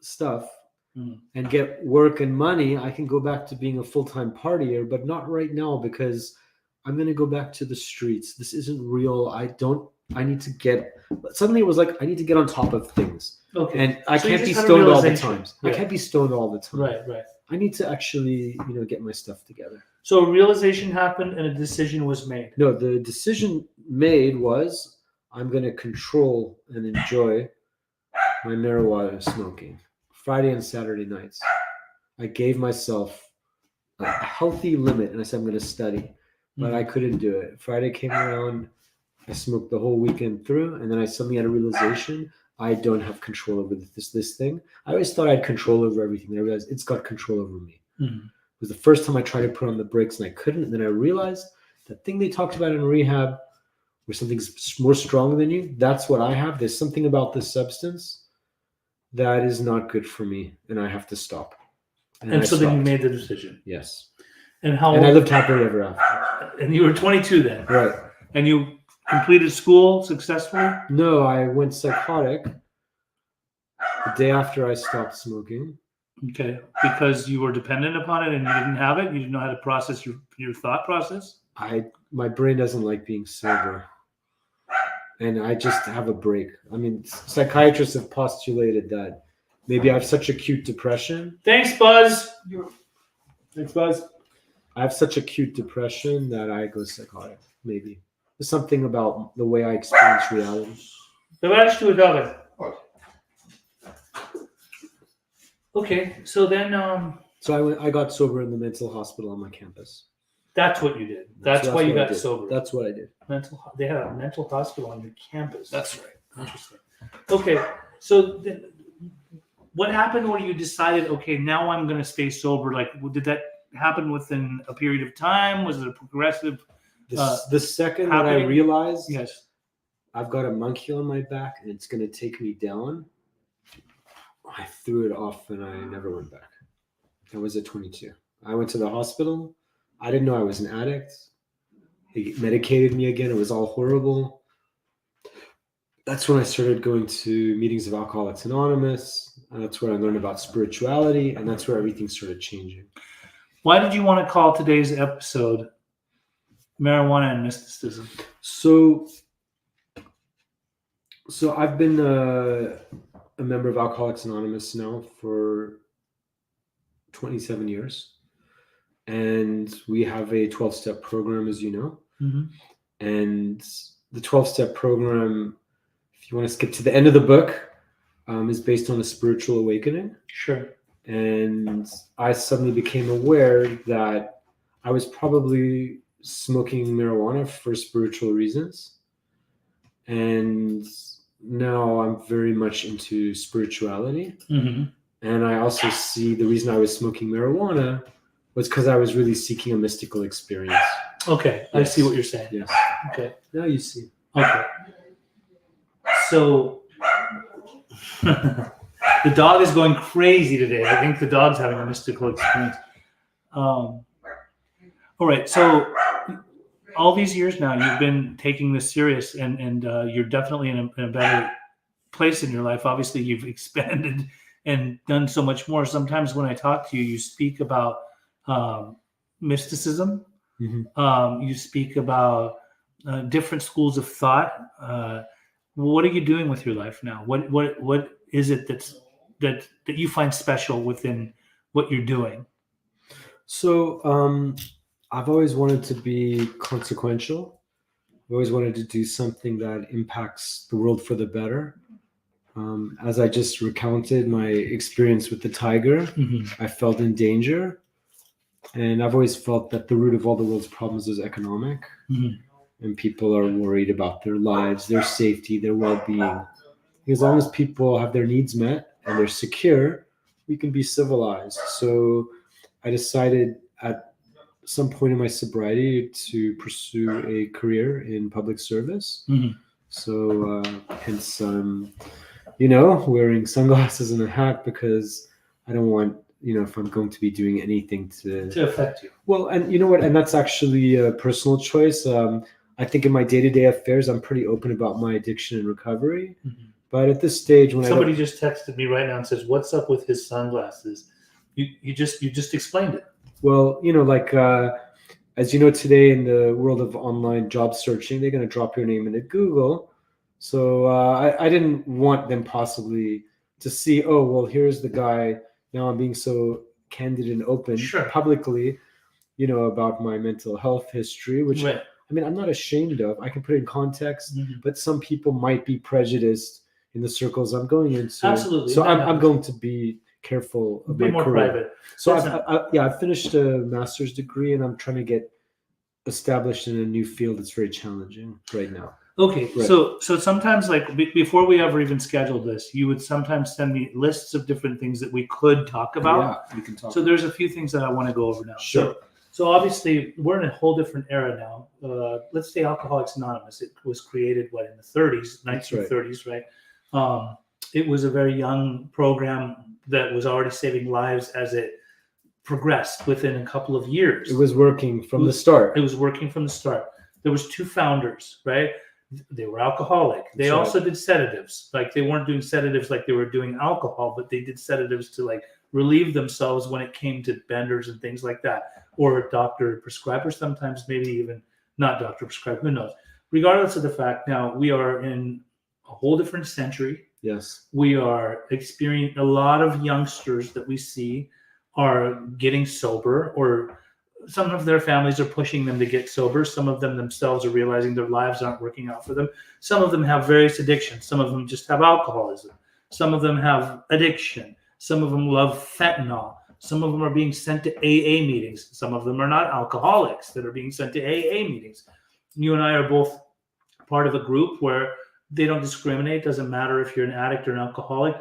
stuff and get work and money, I can go back to being a full-time partier, but not right now because I'm going to go back to the streets. This isn't real. I need to get. Suddenly it was like I need to get on top of things. Okay. And I So you can't be just had a stoned all the realization. time. Yeah. I can't be stoned all the time. Right. I need to actually, get my stuff together. So a realization happened and a decision was made. No, the decision made was I'm going to control and enjoy my marijuana smoking Friday and Saturday nights. I gave myself a healthy limit and I said I'm going to study, but I couldn't do it. Friday came around, I smoked the whole weekend through, and then I suddenly had a realization I don't have control over this thing. I always thought I had control over everything. I realized it's got control over me. Mm-hmm. It was the first time I tried to put on the brakes and I couldn't. And then I realized that thing they talked about in rehab where something's more strong than you, that's what I have. There's something about this substance that is not good for me and I have to stop. And so then you made the decision. Yes. And how And I old? lived happily ever after. And you were 22 then. Right. And you completed school successfully? No, I went psychotic the day after I stopped smoking. Okay. Because you were dependent upon it and you didn't have it? You didn't know how to process your thought process? My brain doesn't like being sober. And I just have a break. I mean, psychiatrists have postulated that maybe I have such acute depression. Thanks, Buzz. Thanks, Buzz. I have such acute depression that I go psychotic, maybe. There's something about the way I experience reality. Товарищ Удовин. Okay, so then So I got sober in the mental hospital on my campus. that's what you did. That's why you what I got did. sober. That's what I did. They had a mental hospital on your campus. That's right. Interesting. Okay, so then what happened when you decided, okay, now I'm going to stay sober? Like, did that happen within a period of time? Was it a progressive? The second that I happening? realized Yes. I've got a monkey on my back and it's going to take me down, I threw it off and I never went back. I was at 22. I went to the hospital. I didn't know I was an addict. They medicated me again. It was all horrible. That's when I started going to meetings of Alcoholics Anonymous. And that's where I learned about spirituality. And that's where everything started changing. Why did you want to call today's episode Marijuana and Mysticism? So I've been a member of Alcoholics Anonymous now for 27 years. And we have a 12-step program, as you know. Mm-hmm. And the 12-step program, if you want to skip to the end of the book, is based on a spiritual awakening. Sure. And I suddenly became aware that I was probably smoking marijuana for spiritual reasons. And now I'm very much into spirituality. Mm-hmm. And I also see the reason I was smoking marijuana was because I was really seeking a mystical experience. Okay, I Yes. see what you're saying. Yes. Okay. Now you see. Okay. So the dog is going crazy today. I think the dog's having a mystical experience. All right. So all these years now, you've been taking this serious, and you're definitely in a better place in your life. Obviously, you've expanded and done so much more. Sometimes when I talk to you, you speak about mysticism. Mhm. You speak about different schools of thought. What are you doing with your life now? What is it that you find special within what you're doing? So I've always wanted to be consequential. I've always wanted to do something that impacts the world for the better. As I just recounted my experience with the tiger, Mm-hmm. I felt in danger. And I've always felt that the root of all the world's problems is economic. Mm-hmm. And people are worried about their lives, their safety, their well-being. As long as people have their needs met and they're secure, we can be civilized. So I decided at some point in my sobriety to pursue a career in public service. Mm-hmm. So hence, wearing sunglasses and a hat, because I don't want, if I'm going to be doing anything To affect you. well, and you know what? And that's actually a personal choice. I think in my day-to-day affairs, I'm pretty open about my addiction and recovery. Mm-hmm. But at this stage, when Somebody just texted me right now and says, "What's up with his sunglasses?" You just explained it. well, as you know, today in the world of online job searching, they're going to drop your name into Google. So I didn't want them possibly to see, oh, well, here's the guy. Now I'm being so candid and open Sure. publicly, about my mental health history, which Right. I mean, I'm not ashamed of. I can put it in context, Mm-hmm. but some people might be prejudiced in the circles I'm going into. Absolutely. So That I'm happens. going to be careful of Be my more career. private. So Listen. I've finished a master's degree, and I'm trying to get established in a new field that's very challenging right now. Okay, Right. so sometimes, like before we ever even scheduled this, you would sometimes send me lists of different things that we could talk about. Yeah, we can talk. So there's a few things that I want to go over now. Sure. So obviously we're in a whole different era now. Let's say Alcoholics Anonymous. It was created in the 30s, 1930s, right? It was a very young program that was already saving lives as it progressed within a couple of years. It was working from the start. It was working from the start. There was two founders, right? They were alcoholic. They That's right. also did sedatives. Like, they weren't doing sedatives like they were doing alcohol, but they did sedatives to like relieve themselves when it came to benders and things like that, or doctor prescriber, sometimes maybe even not doctor prescriber, who knows. Regardless of the fact, now we are in a whole different century. Yes. We are experiencing a lot of youngsters that we see are getting sober, or some of their families are pushing them to get sober. Some of them themselves are realizing their lives aren't working out for them. Some of them have various addictions. Some of them just have alcoholism. Some of them have addiction. Some of them love fentanyl. Some of them are being sent to AA meetings. Some of them are not alcoholics that are being sent to AA meetings. You and I are both part of a group where they don't discriminate. It doesn't matter if you're an addict or an alcoholic.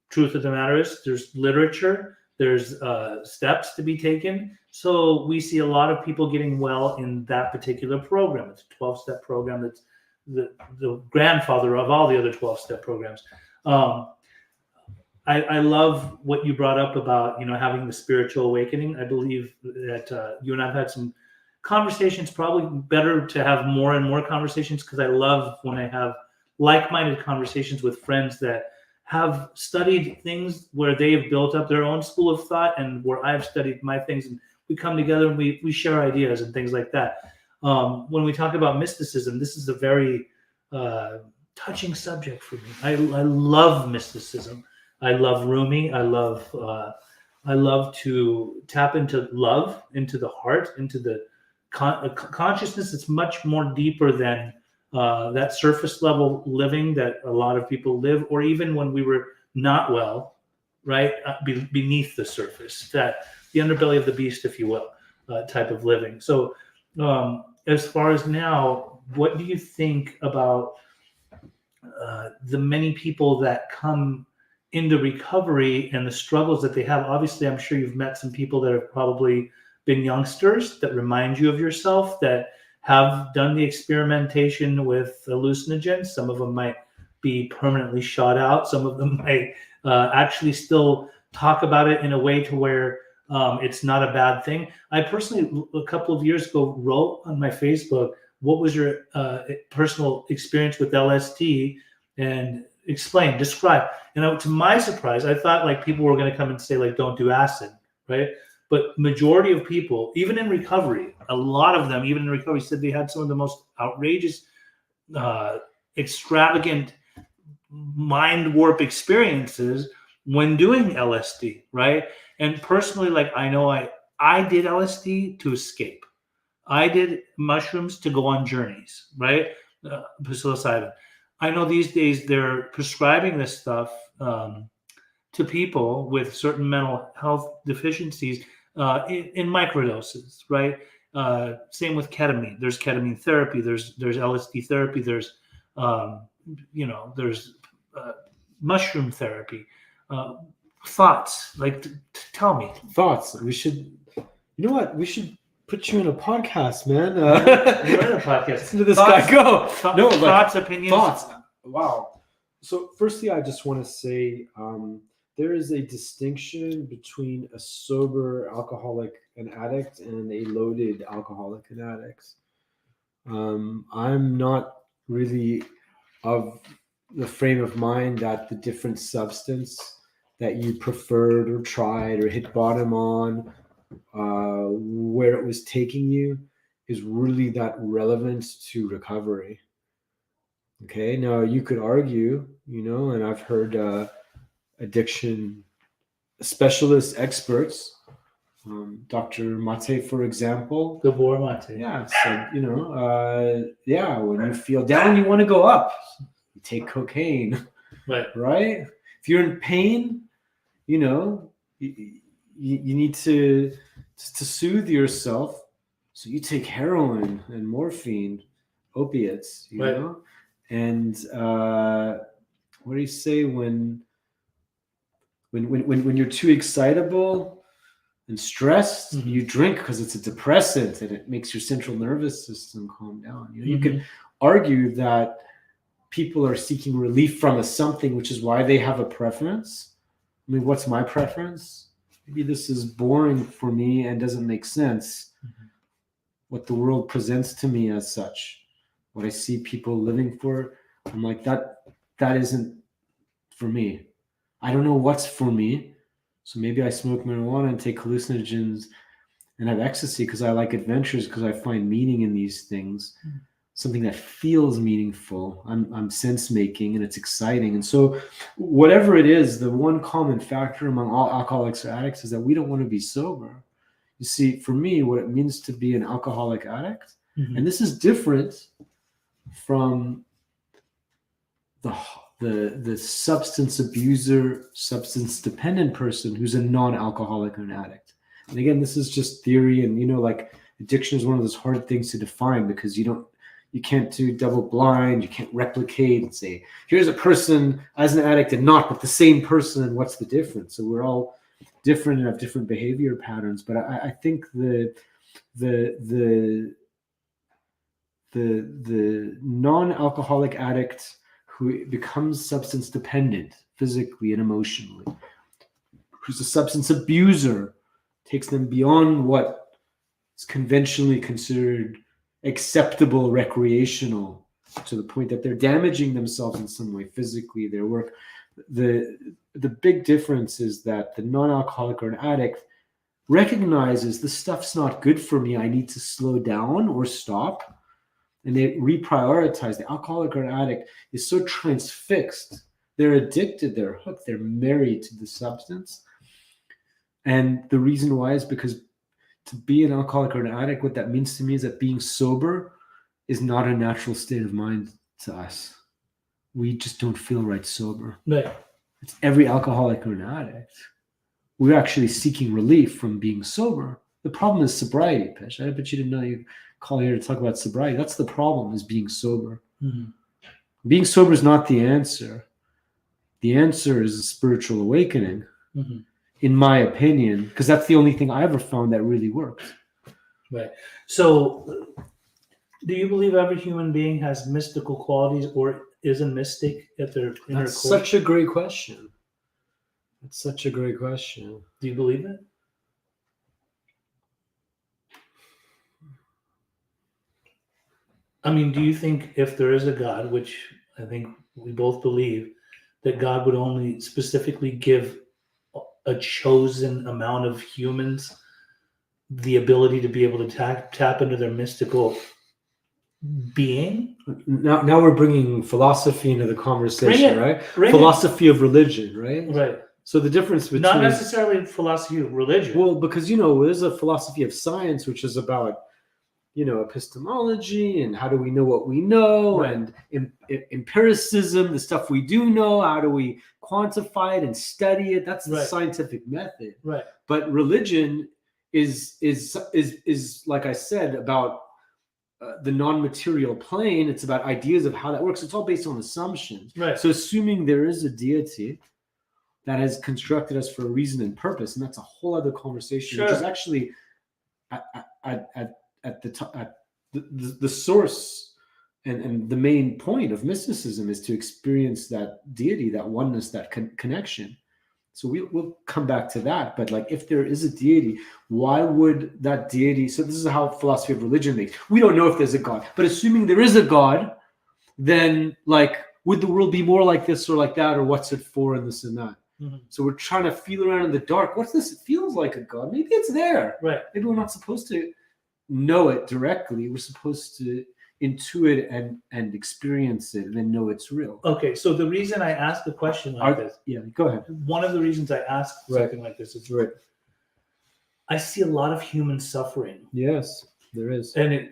Truth of the matter is, there's literature. There's steps to be taken. So we see a lot of people getting well in that particular program. It's a 12-step program that's the grandfather of all the other 12-step programs. I love what you brought up about, having the spiritual awakening. I believe that you and I have had some conversations, probably better to have more and more conversations, because I love when I have like-minded conversations with friends that have studied things where they have built up their own school of thought, and where I've studied my things, and we come together and we share ideas and things like that. When we talk about mysticism, this is a very touching subject for me. I love mysticism. I love Rumi. I love to tap into love, into the heart, into the consciousness. It's much more deeper than that surface level living that a lot of people live, or even when we were not well, right? Beneath the surface, that the underbelly of the beast, if you will, type of living. So as far as now, what do you think about the many people that come into recovery and the struggles that they have? Obviously, I'm sure you've met some people that have probably been youngsters that remind you of yourself, that have done the experimentation with hallucinogens. Some of them might be permanently shot out. Some of them might actually still talk about it in a way to where it's not a bad thing. I personally, a couple of years ago, wrote on my Facebook, what was your personal experience with LSD, and describe. And to my surprise, I thought like people were going to come and say like, don't do acid, right? But majority of people, even in recovery, a lot of them, even in recovery, said they had some of the most outrageous, extravagant mind warp experiences when doing LSD, right? And personally, like I know I did LSD to escape. I did mushrooms to go on journeys, right? Psilocybin. I know these days they're prescribing this stuff to people with certain mental health deficiencies in microdoses, right? Same with ketamine. There's ketamine therapy. There's LSD therapy. There's there's mushroom therapy. Thoughts, like tell me. Thoughts. We should. You know what? We should put you in a podcast, man. You're in a podcast. Listen to this guy go. Thoughts, opinions. Thoughts. Wow. So, firstly, I just want to say there is a distinction between a sober alcoholic and addict and a loaded alcoholic and addict. I'm not really of the frame of mind that the different substance that you preferred or tried or hit bottom on, where it was taking you, is really that relevant to recovery. Okay, now you could argue, and I've heard addiction specialists, experts, Dr. Mate, for example. Gabor Mate. Yeah, said, when you feel down, you want to go up. You take cocaine, right? If you're in pain, you need to soothe yourself. So you take heroin and morphine, opiates, you know? And what do you say when you're too excitable and stressed, you drink because it's a depressant and it makes your central nervous system calm down. You could argue that people are seeking relief from a something, which is why they have a preference. I mean, what's my preference? Maybe this is boring for me and doesn't make sense. What the world presents to me as such, what I see people living for, I'm like, that isn't for me. I don't know what's for me. So maybe I smoke marijuana and take hallucinogens and have ecstasy because I like adventures, because I find meaning in these things. Something that feels meaningful. I'm sense making and it's exciting. And so whatever it is, the one common factor among all alcoholics or addicts is that we don't want to be sober. You see, for me, what it means to be an alcoholic addict, and this is different from the substance abuser, substance dependent person who's a non-alcoholic or an addict. And again, this is just theory, and like addiction is one of those hard things to define because you can't do double blind, you can't replicate and say, here's a person as an addict and not, but the same person, and what's the difference? So we're all different and have different behavior patterns. But I think the non-alcoholic addict who becomes substance dependent physically and emotionally, who's a substance abuser, takes them beyond what is conventionally considered acceptable recreational, to the point that they're damaging themselves in some way, physically, their work. The big difference is that the non-alcoholic or an addict recognizes the stuff's not good for me, I need to slow down or stop, and they reprioritize. The alcoholic or an addict is so transfixed, they're addicted, they're hooked, they're married to the substance. And the reason why is because to be an alcoholic or an addict, what that means to me is that being sober is not a natural state of mind to us. We just don't feel right sober. Right. It's every alcoholic or an addict. We're actually seeking relief from being sober. The problem is sobriety, Pesh. I bet you didn't know you call here to talk about sobriety. That's the problem, is being sober. Mhm. Being sober is not the answer. The answer is a spiritual awakening, Mhm. in my opinion, because that's the only thing I ever found that really works. Right. So, do you believe every human being has mystical qualities or is a mystic at their inner That's core? such a great question. That's such a great question. Do you believe it? I mean, do you think if there is a God, which I think we both believe, that God would only specifically give a chosen amount of humans the ability to be able to tap into their mystical being? Now we're bringing philosophy into the conversation, right? Bring Philosophy of religion, right? it. Right. So the difference between Not necessarily philosophy of religion. well, because there's a philosophy of science which is about epistemology and how do we know what we know, Right. and empiricism, the stuff we do know, how do we quantify it and study it? That's the Right. scientific method. Right. But religion is like I said, about the non-material plane. It's about ideas of how that works. It's all based on assumptions. Right. So assuming there is a deity that has constructed us for a reason and purpose, and that's a whole other conversation, which is Sure. actually at the source and the main point of mysticism is to experience that deity, that oneness, that connection. So we'll come back to that. But like, if there is a deity, why would that deity? So this is how philosophy of religion makes. We don't know if there's a God, but assuming there is a God, then like, would the world be more like this or like that, or what's it for, and this and that? Mhm. So we're trying to feel around in the dark. What's this? It feels like a God. Maybe it's there. Right. Maybe we're not supposed to know it directly. We're supposed to intuit and experience it and then know it's real. Okay. So the reason I asked a question like this, Yeah, go ahead. one of the reasons I asked Right. something like this is Right. I see a lot of human suffering. Yes, there is. And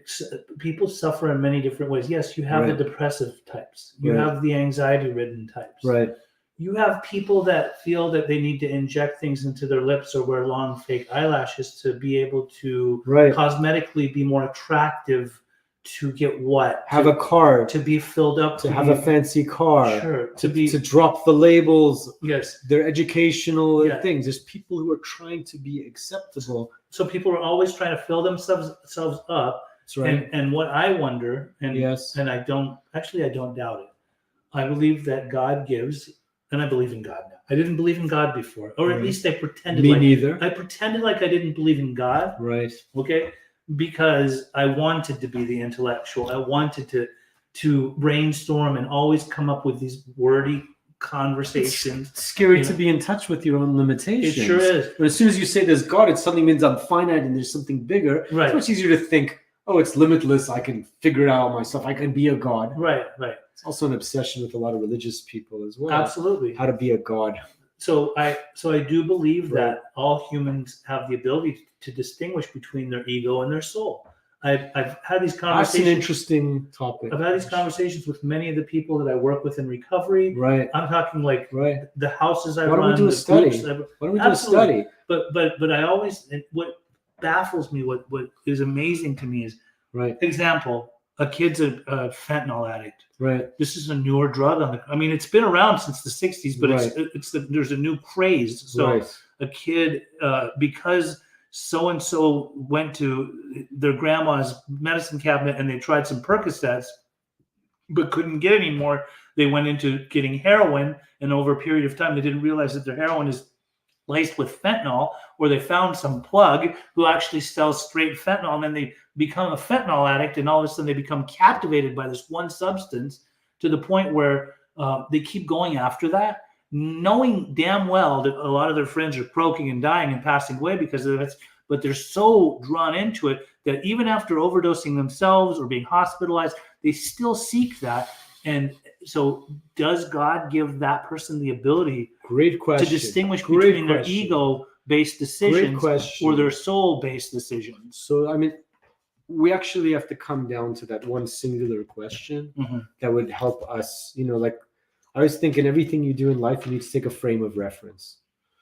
people suffer in many different ways. Yes, you have Right. the depressive types. You Right. have the anxiety-ridden types. Right. You have people that feel that they need to inject things into their lips or wear long fake eyelashes to be able to Right. cosmetically be more attractive, to get what? Have a car. To be filled up. To have a fancy car. Sure. To drop the labels. Yes. Their educational Yeah. things. There's people who are trying to be acceptable. So people are always trying to fill themselves up. That's right. And what I wonder, Yes. and I don't doubt it. I believe that God gives, and I believe in God now. I didn't believe in God before, or at Right. least I pretended. Me like neither. I pretended like I didn't believe in God. Right. Okay, because I wanted to be the intellectual. I wanted to brainstorm and always come up with these wordy conversations. It's scary You to know? be in touch with your own It limitations. sure is. But as soon as you say there's God, it suddenly means I'm finite and there's something bigger. Right. It's much easier to think, oh, it's limitless. I can figure it out myself. I can be a God. Right. It's also an obsession with a lot of religious people as well. Absolutely. How to be a God. So I do believe Right. that all humans have the ability to distinguish between their ego and their soul. I've had these That's conversations. an interesting topic. I've had these conversations with many of the people that I work with in recovery. Right. I'm talking like Right. the houses I Why don't we run, do a the study? groups I've- Why don't we do a Absolutely. study? But I always, and what baffles me, what is amazing to me is, Right. example, a kid's a fentanyl addict. Right. This is a newer drug on the. I mean, it's been around since the '60s, but there's a new craze. So Right. a kid, because so and so went to their grandma's medicine cabinet and they tried some Percocets, but couldn't get any more. They went into getting heroin, and over a period of time, they didn't realize that their heroin is laced with fentanyl, or they found some plug who actually sells straight fentanyl, and then they become a fentanyl addict, and all of a sudden they become captivated by this one substance to the point where they keep going after that, knowing damn well that a lot of their friends are croaking and dying and passing away because of it, but they're so drawn into it that even after overdosing themselves or being hospitalized, they still seek that. And so does God give that person the ability Great question. to distinguish Great between their question. ego-based decisions question. or their soul-based decisions? So, I mean, we actually have to come down to that one singular question Mhm. that would help us. Like I was thinking, everything you do in life, you need to take a frame of reference.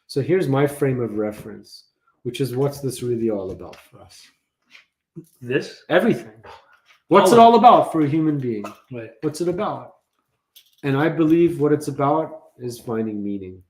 So here's my frame of reference. which is what's this really all about for us? This? Everything. What's it All of all about for a human being? Right. What's it about? And I believe what it's about is finding meaning.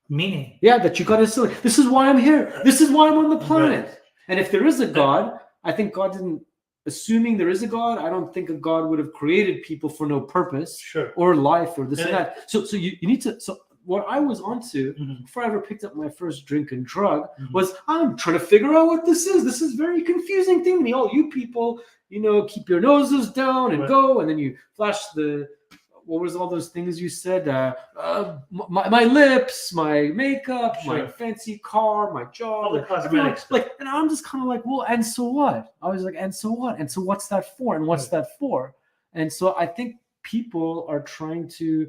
Meaning. Yeah, that you got to say, this is why I'm here. This is why I'm on the planet. Right. And if there is a God, I think God didn't, assuming there is a God, I don't think a God would have created people for no purpose Sure. or life or this and And that. So you need to, so what I was onto Mhm. before I ever picked up my first drink and drug Mhm. was I'm trying to figure out what this is. This is a very confusing thing to me. All you people, keep your noses down and Right. go, and then you flash what was all those things you said? My lips, my makeup, my Sure. fancy car, my job, All the cosmetics. and I'm just kind of like, well, and so what? I was like, and so what? And so what's that for? And what's that for? And so I think people are trying to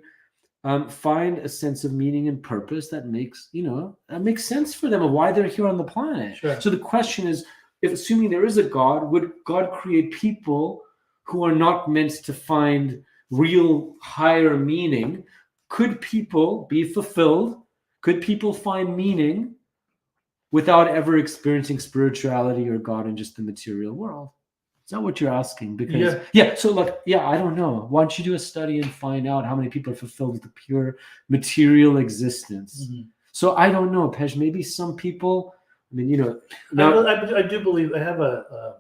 find a sense of meaning and purpose that makes sense for them of why they're here on the planet. Sure. So the question is, if assuming there is a God, would God create people who are not meant to find real higher meaning? Could people be fulfilled? Could people find meaning without ever experiencing spirituality or God in just the material world? Is that what you're asking? Because so I don't know. Why don't you do a study and find out how many people are fulfilled with the pure material existence? Mhm. So I don't know, Pej. Maybe some people. I mean, I do believe I have a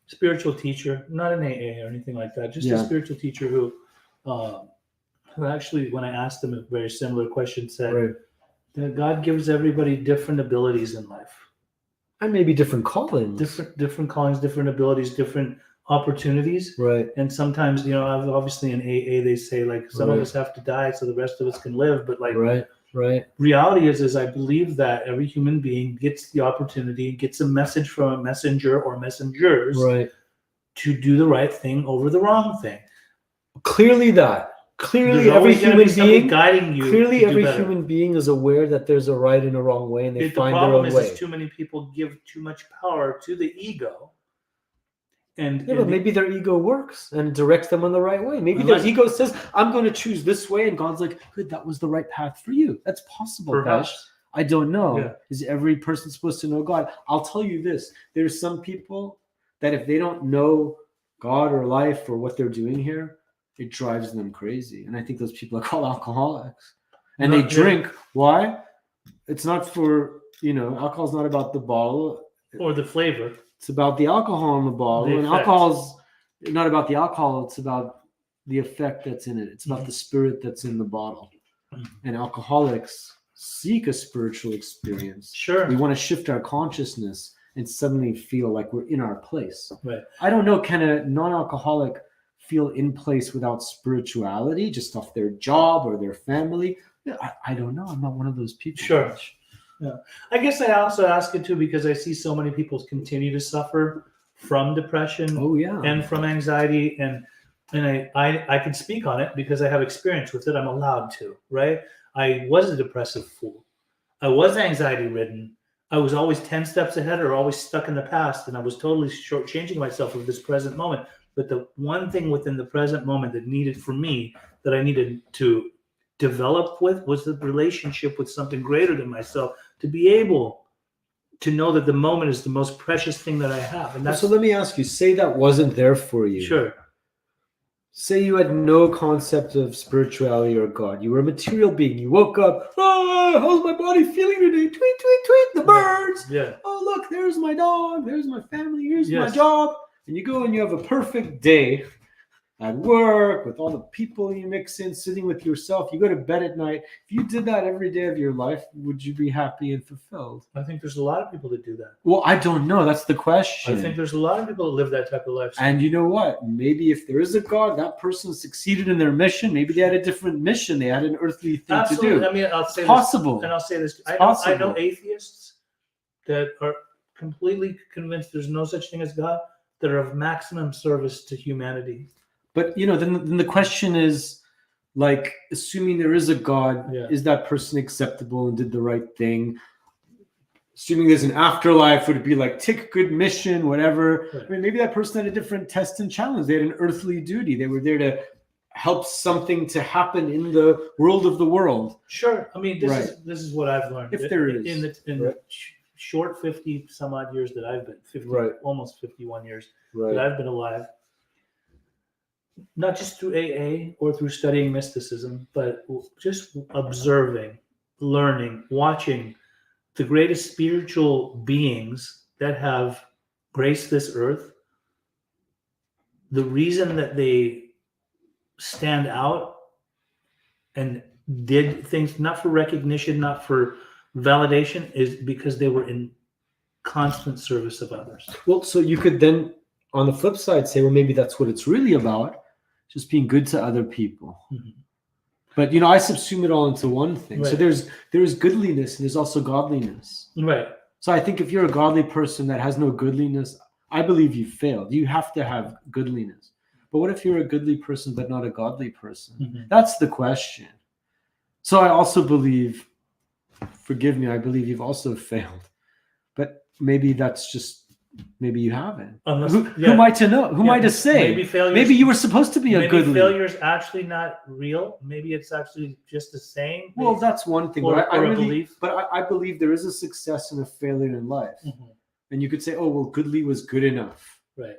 spiritual teacher, not an AA or anything like that, just a spiritual teacher who actually, when I asked him a very similar question, said that God gives everybody different abilities in life. And maybe different callings. Different callings, different abilities, different opportunities. Right. And sometimes, obviously in AA, they say like some of us have to die so the rest of us can live. But like reality is I believe that every human being gets the opportunity, gets a message from a messenger or messengers to do the right thing over the wrong thing. Clearly every human being guiding you. Clearly every human being is aware that there's a right and a wrong way, and they find their own way. The problem is too many people give too much power to the ego. But maybe their ego works and directs them on the right way. Maybe their ego says, I'm going to choose this way, and God's like, good, that was the right path for you. That's possible, Pesh. I don't know. Yeah. Is every person supposed to know God? I'll tell you this. There's some people that if they don't know God or life or what they're doing here, it drives them crazy. And I think those people are called alcoholics. And they drink. Why? It's not for, alcohol's not about the bottle. Or the flavor. It's about the alcohol in the bottle. And alcohol's not about the alcohol. It's about the effect that's in it. It's about the spirit that's in the bottle. And alcoholics seek a spiritual experience. Sure. We want to shift our consciousness and suddenly feel like we're in our place. Right. I don't know, can a non-alcoholic feel in place without spirituality, just off their job or their family? I don't know. I'm not one of those people. Sure. Yeah. I guess I also ask it too because I see so many people continue to suffer from depression and from anxiety, and I can speak on it because I have experience with it. I'm allowed to, right? I was a depressive fool. I was anxiety ridden. I was always 10 steps ahead or always stuck in the past, and I was totally shortchanging myself of this present moment. But the one thing within the present moment that I needed to develop with was the relationship with something greater than myself, to be able to know that the moment is the most precious thing that I have. And so let me ask you, say that wasn't there for you. Sure. Say you had no concept of spirituality or God. You were a material being. You woke up, how's my body feeling today? Tweet, tweet, tweet, the birds. Yeah. Oh, look, there's my dog. There's my family. Here's my job. And you go and you have a perfect day at work with all the people you mix in, sitting with yourself. You go to bed at night. If you did that every day of your life, would you be happy and fulfilled? I think there's a lot of people that do that. Well, I don't know. That's the question. I think there's a lot of people that live that type of life. And you know what? Maybe if there is a God, that person succeeded in their mission. Maybe they had a different mission. They had an earthly thing to do. I mean, I'll say possible. This, and I'll say this. I know atheists that are completely convinced there's no such thing as God, that are of maximum service to humanity. But, then the question is, like, assuming there is a God, is that person acceptable and did the right thing? Assuming there's an afterlife, would it be like, tick, good mission, whatever? Right. I mean, maybe that person had a different test and challenge. They had an earthly duty. They were there to help something to happen in the world of the world. Sure. I mean, this is what I've learned. If there is. In short 50 some odd years that I've been, 50, Right. almost 51 years Right. that I've been alive, not just through AA or through studying mysticism, but just observing, learning, watching the greatest spiritual beings that have graced this earth. The reason that they stand out and did things not for recognition, not for validation, is because they were in constant service of others. Well, so you could then, on the flip side, say, well, maybe that's what it's really about, just being good to other people. Mhm. But I subsume it all into one thing. So Right. there's goodliness and there's also godliness. Right. So I think if you're a godly person that has no goodliness, I believe you failed. You have to have goodliness. But what if you're a goodly person but not a godly person? Mhm. That's the question. So I also believe, forgive me, I believe you've also failed. But maybe that's just, maybe you haven't. Unless, Who am I to know? Who am I to say? Maybe failure. Maybe you were supposed to be a maybe goodly. failure's actually not real. Maybe it's actually just a saying. Well, that's one thing. Or- But I or a really, belief. but I believe there is a success and a failure in life. Mhm. And you could say, oh, well, goodly was good enough. Right.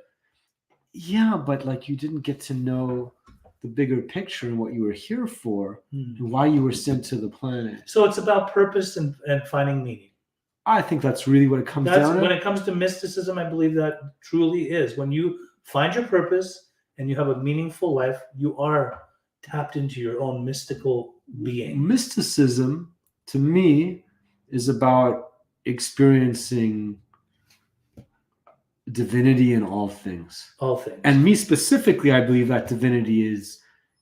Yeah, but like you didn't get to know the bigger picture and what you were here for Mhm. and why you were sent to the planet. So it's about purpose and finding meaning. I think that's really what it comes That's down when to. it comes to mysticism. I believe that truly is when you find your purpose and you have a meaningful life, you are tapped into your own mystical being. Mysticism, to me, is about experiencing divinity in all things. All things. And me specifically, I believe that divinity is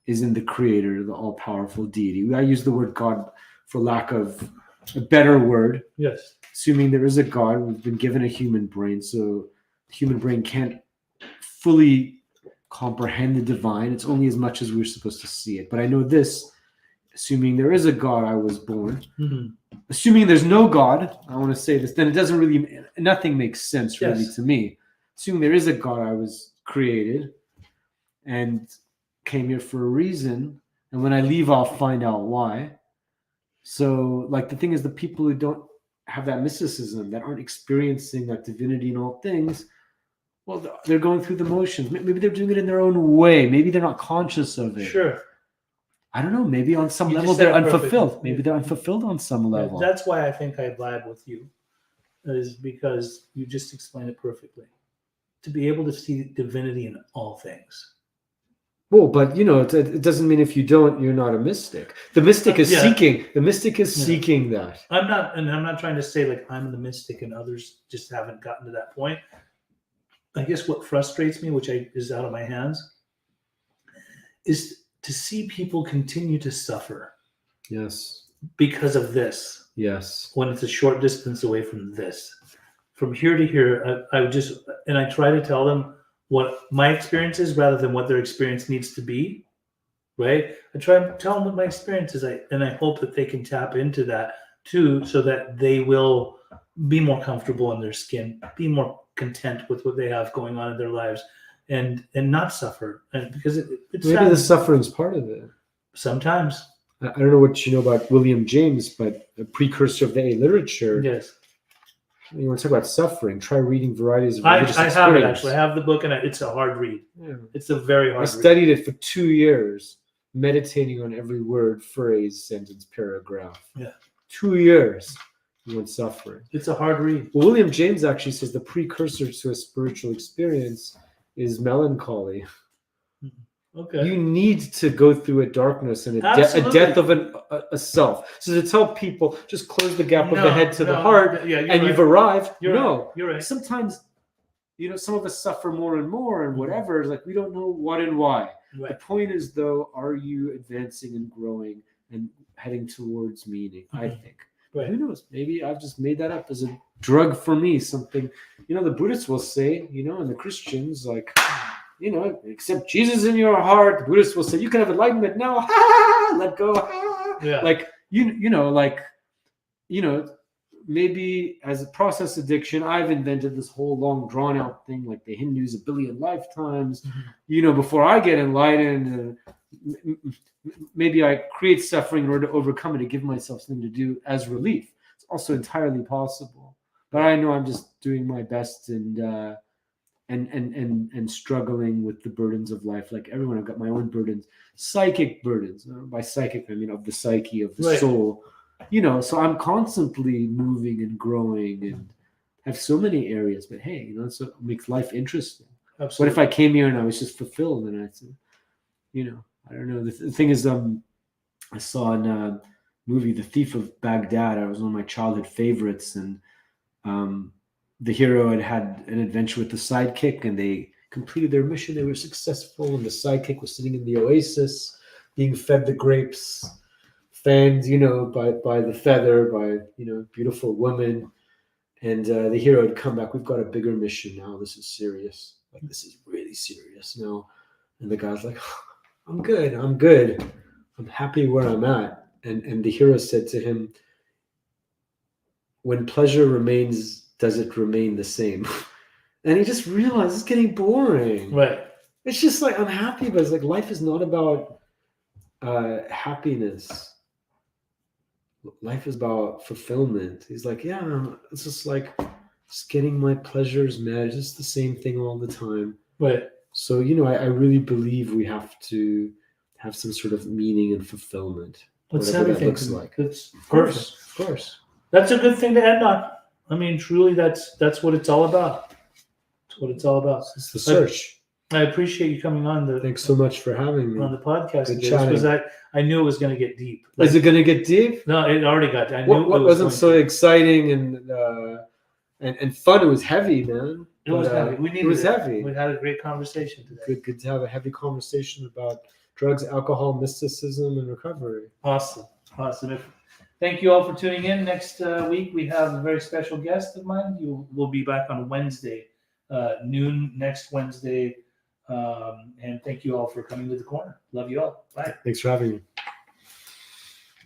in the creator, the all-powerful deity. I use the word God for lack of a better word, yes. assuming there is a God. We've been given a human brain, so the human brain can't fully comprehend the divine. It's only as much as we're supposed to see it. But I know this, assuming there is a God, I was born. Mhm. Assuming there's no God, I want to say this, then it doesn't really, nothing makes sense really Yes. to me. Assuming there is a God, I was created and came here for a reason. And when I leave, I'll find out why. So, like, the thing is, the people who don't have that mysticism, that aren't experiencing that divinity in all things, well, they're going through the motions. Maybe they're doing it in their own way. Maybe they're not conscious of it. Sure. I don't know. Maybe on some You level just said they're it perfectly. unfulfilled. Maybe they're unfulfilled on some level. That's why I think I vibe with you, is because you just explained it perfectly. To be able to see divinity in all things. Well, but it doesn't mean if you don't, you're not a mystic. The mystic is Yeah. seeking. The mystic is Yeah. seeking that. I'm not trying to say like I'm the mystic and others just haven't gotten to that point. I guess what frustrates me, which is out of my hands, is to see people continue to suffer Yes. because of this. Yes. When it's a short distance away from this, from here to here, I try to tell them what my experience is rather than what their experience needs to be. Right? I try to tell them what my experience is, and I hope that they can tap into that too, so that they will be more comfortable in their skin, be more content with what they have going on in their lives, and not suffer. And because it's Maybe the suffering's part of it. Sometimes. I don't know what you know about William James, but the precursor of the A literature. Yes. You want to talk about suffering? Try reading Varieties of I Religious have it Experience. actually. I have the book, and it's a hard read. Yeah. It's a very I hard read. studied it for 2 years, meditating on every word, phrase, sentence, paragraph. Yeah. 2 years. You went suffering. It's a hard read. Well, William James actually says the precursor to a spiritual experience is melancholy. Okay. You need to go through a darkness and a Absolutely. death of a self. So to tell people, just close the gap of the head to the heart, yeah, and you've arrived. You're no, right. You're right. Sometimes, some of us suffer more and more, and whatever. It's like we don't know what and why. Right. The point is, though, are you advancing and growing and heading towards meaning? I think. Right. Who knows? Maybe I've just made that up as a drug for me. Something, the Buddhists will say, and the Christians, like, accept Jesus in your heart. The Buddhists will say, you can have enlightenment now. Let go. Yeah. Like, maybe as a process addiction, I've invented this whole long drawn out thing, like the Hindus, 1 billion lifetimes, before I get enlightened. Maybe I create suffering in order to overcome it, to give myself something to do as relief. It's also entirely possible. But I know I'm just doing my best and struggling with the burdens of life. Like everyone, I've got my own burdens, psychic burdens. By psychic, I mean of the psyche, of the Right. soul. So I'm constantly moving and growing and have so many areas. But hey, that's what makes life interesting. Absolutely. What if I came here and I was just fulfilled and I said, I don't know. The thing is, I saw in a movie, The Thief of Baghdad. It was one of my childhood favorites, and the hero had an adventure with the sidekick, and they completed their mission. They were successful, and the sidekick was sitting in the oasis, being fed the grapes, fanned, by the feather, by beautiful woman. And the hero had come back. We've got a bigger mission now. This is serious. Like this is really serious now. And the guy's like, I'm good. I'm happy where I'm at. And the hero said to him, when pleasure remains, does it remain the same? And he just realized it's getting boring. Right. It's just like, I'm happy, but it's like life is not about happiness. Life is about fulfillment. He's like, yeah, it's just like just getting my pleasures met. It's just the same thing all the time. Right. So, I really believe we have to have some sort of meaning and fulfillment. That's whatever everything. that looks like. Of course. That's a good thing to end on. I mean, truly, that's what it's all about. That's what it's all about. It's the search. I appreciate you coming on Thanks so much for having me on the podcast Good today, because I knew it was going to get deep. Is it going to get deep? No, it already got. I knew what it was wasn't so exciting and fun? It was heavy, man. It was heavy. It was heavy. We had a great conversation today. Good to have a heavy conversation about drugs, alcohol, mysticism, and recovery. Awesome. Thank you all for tuning in. Next week, we have a very special guest of mine. We'll be back on Wednesday, noon next Wednesday. And thank you all for coming to the corner. Love you all. Bye. Thanks for having me.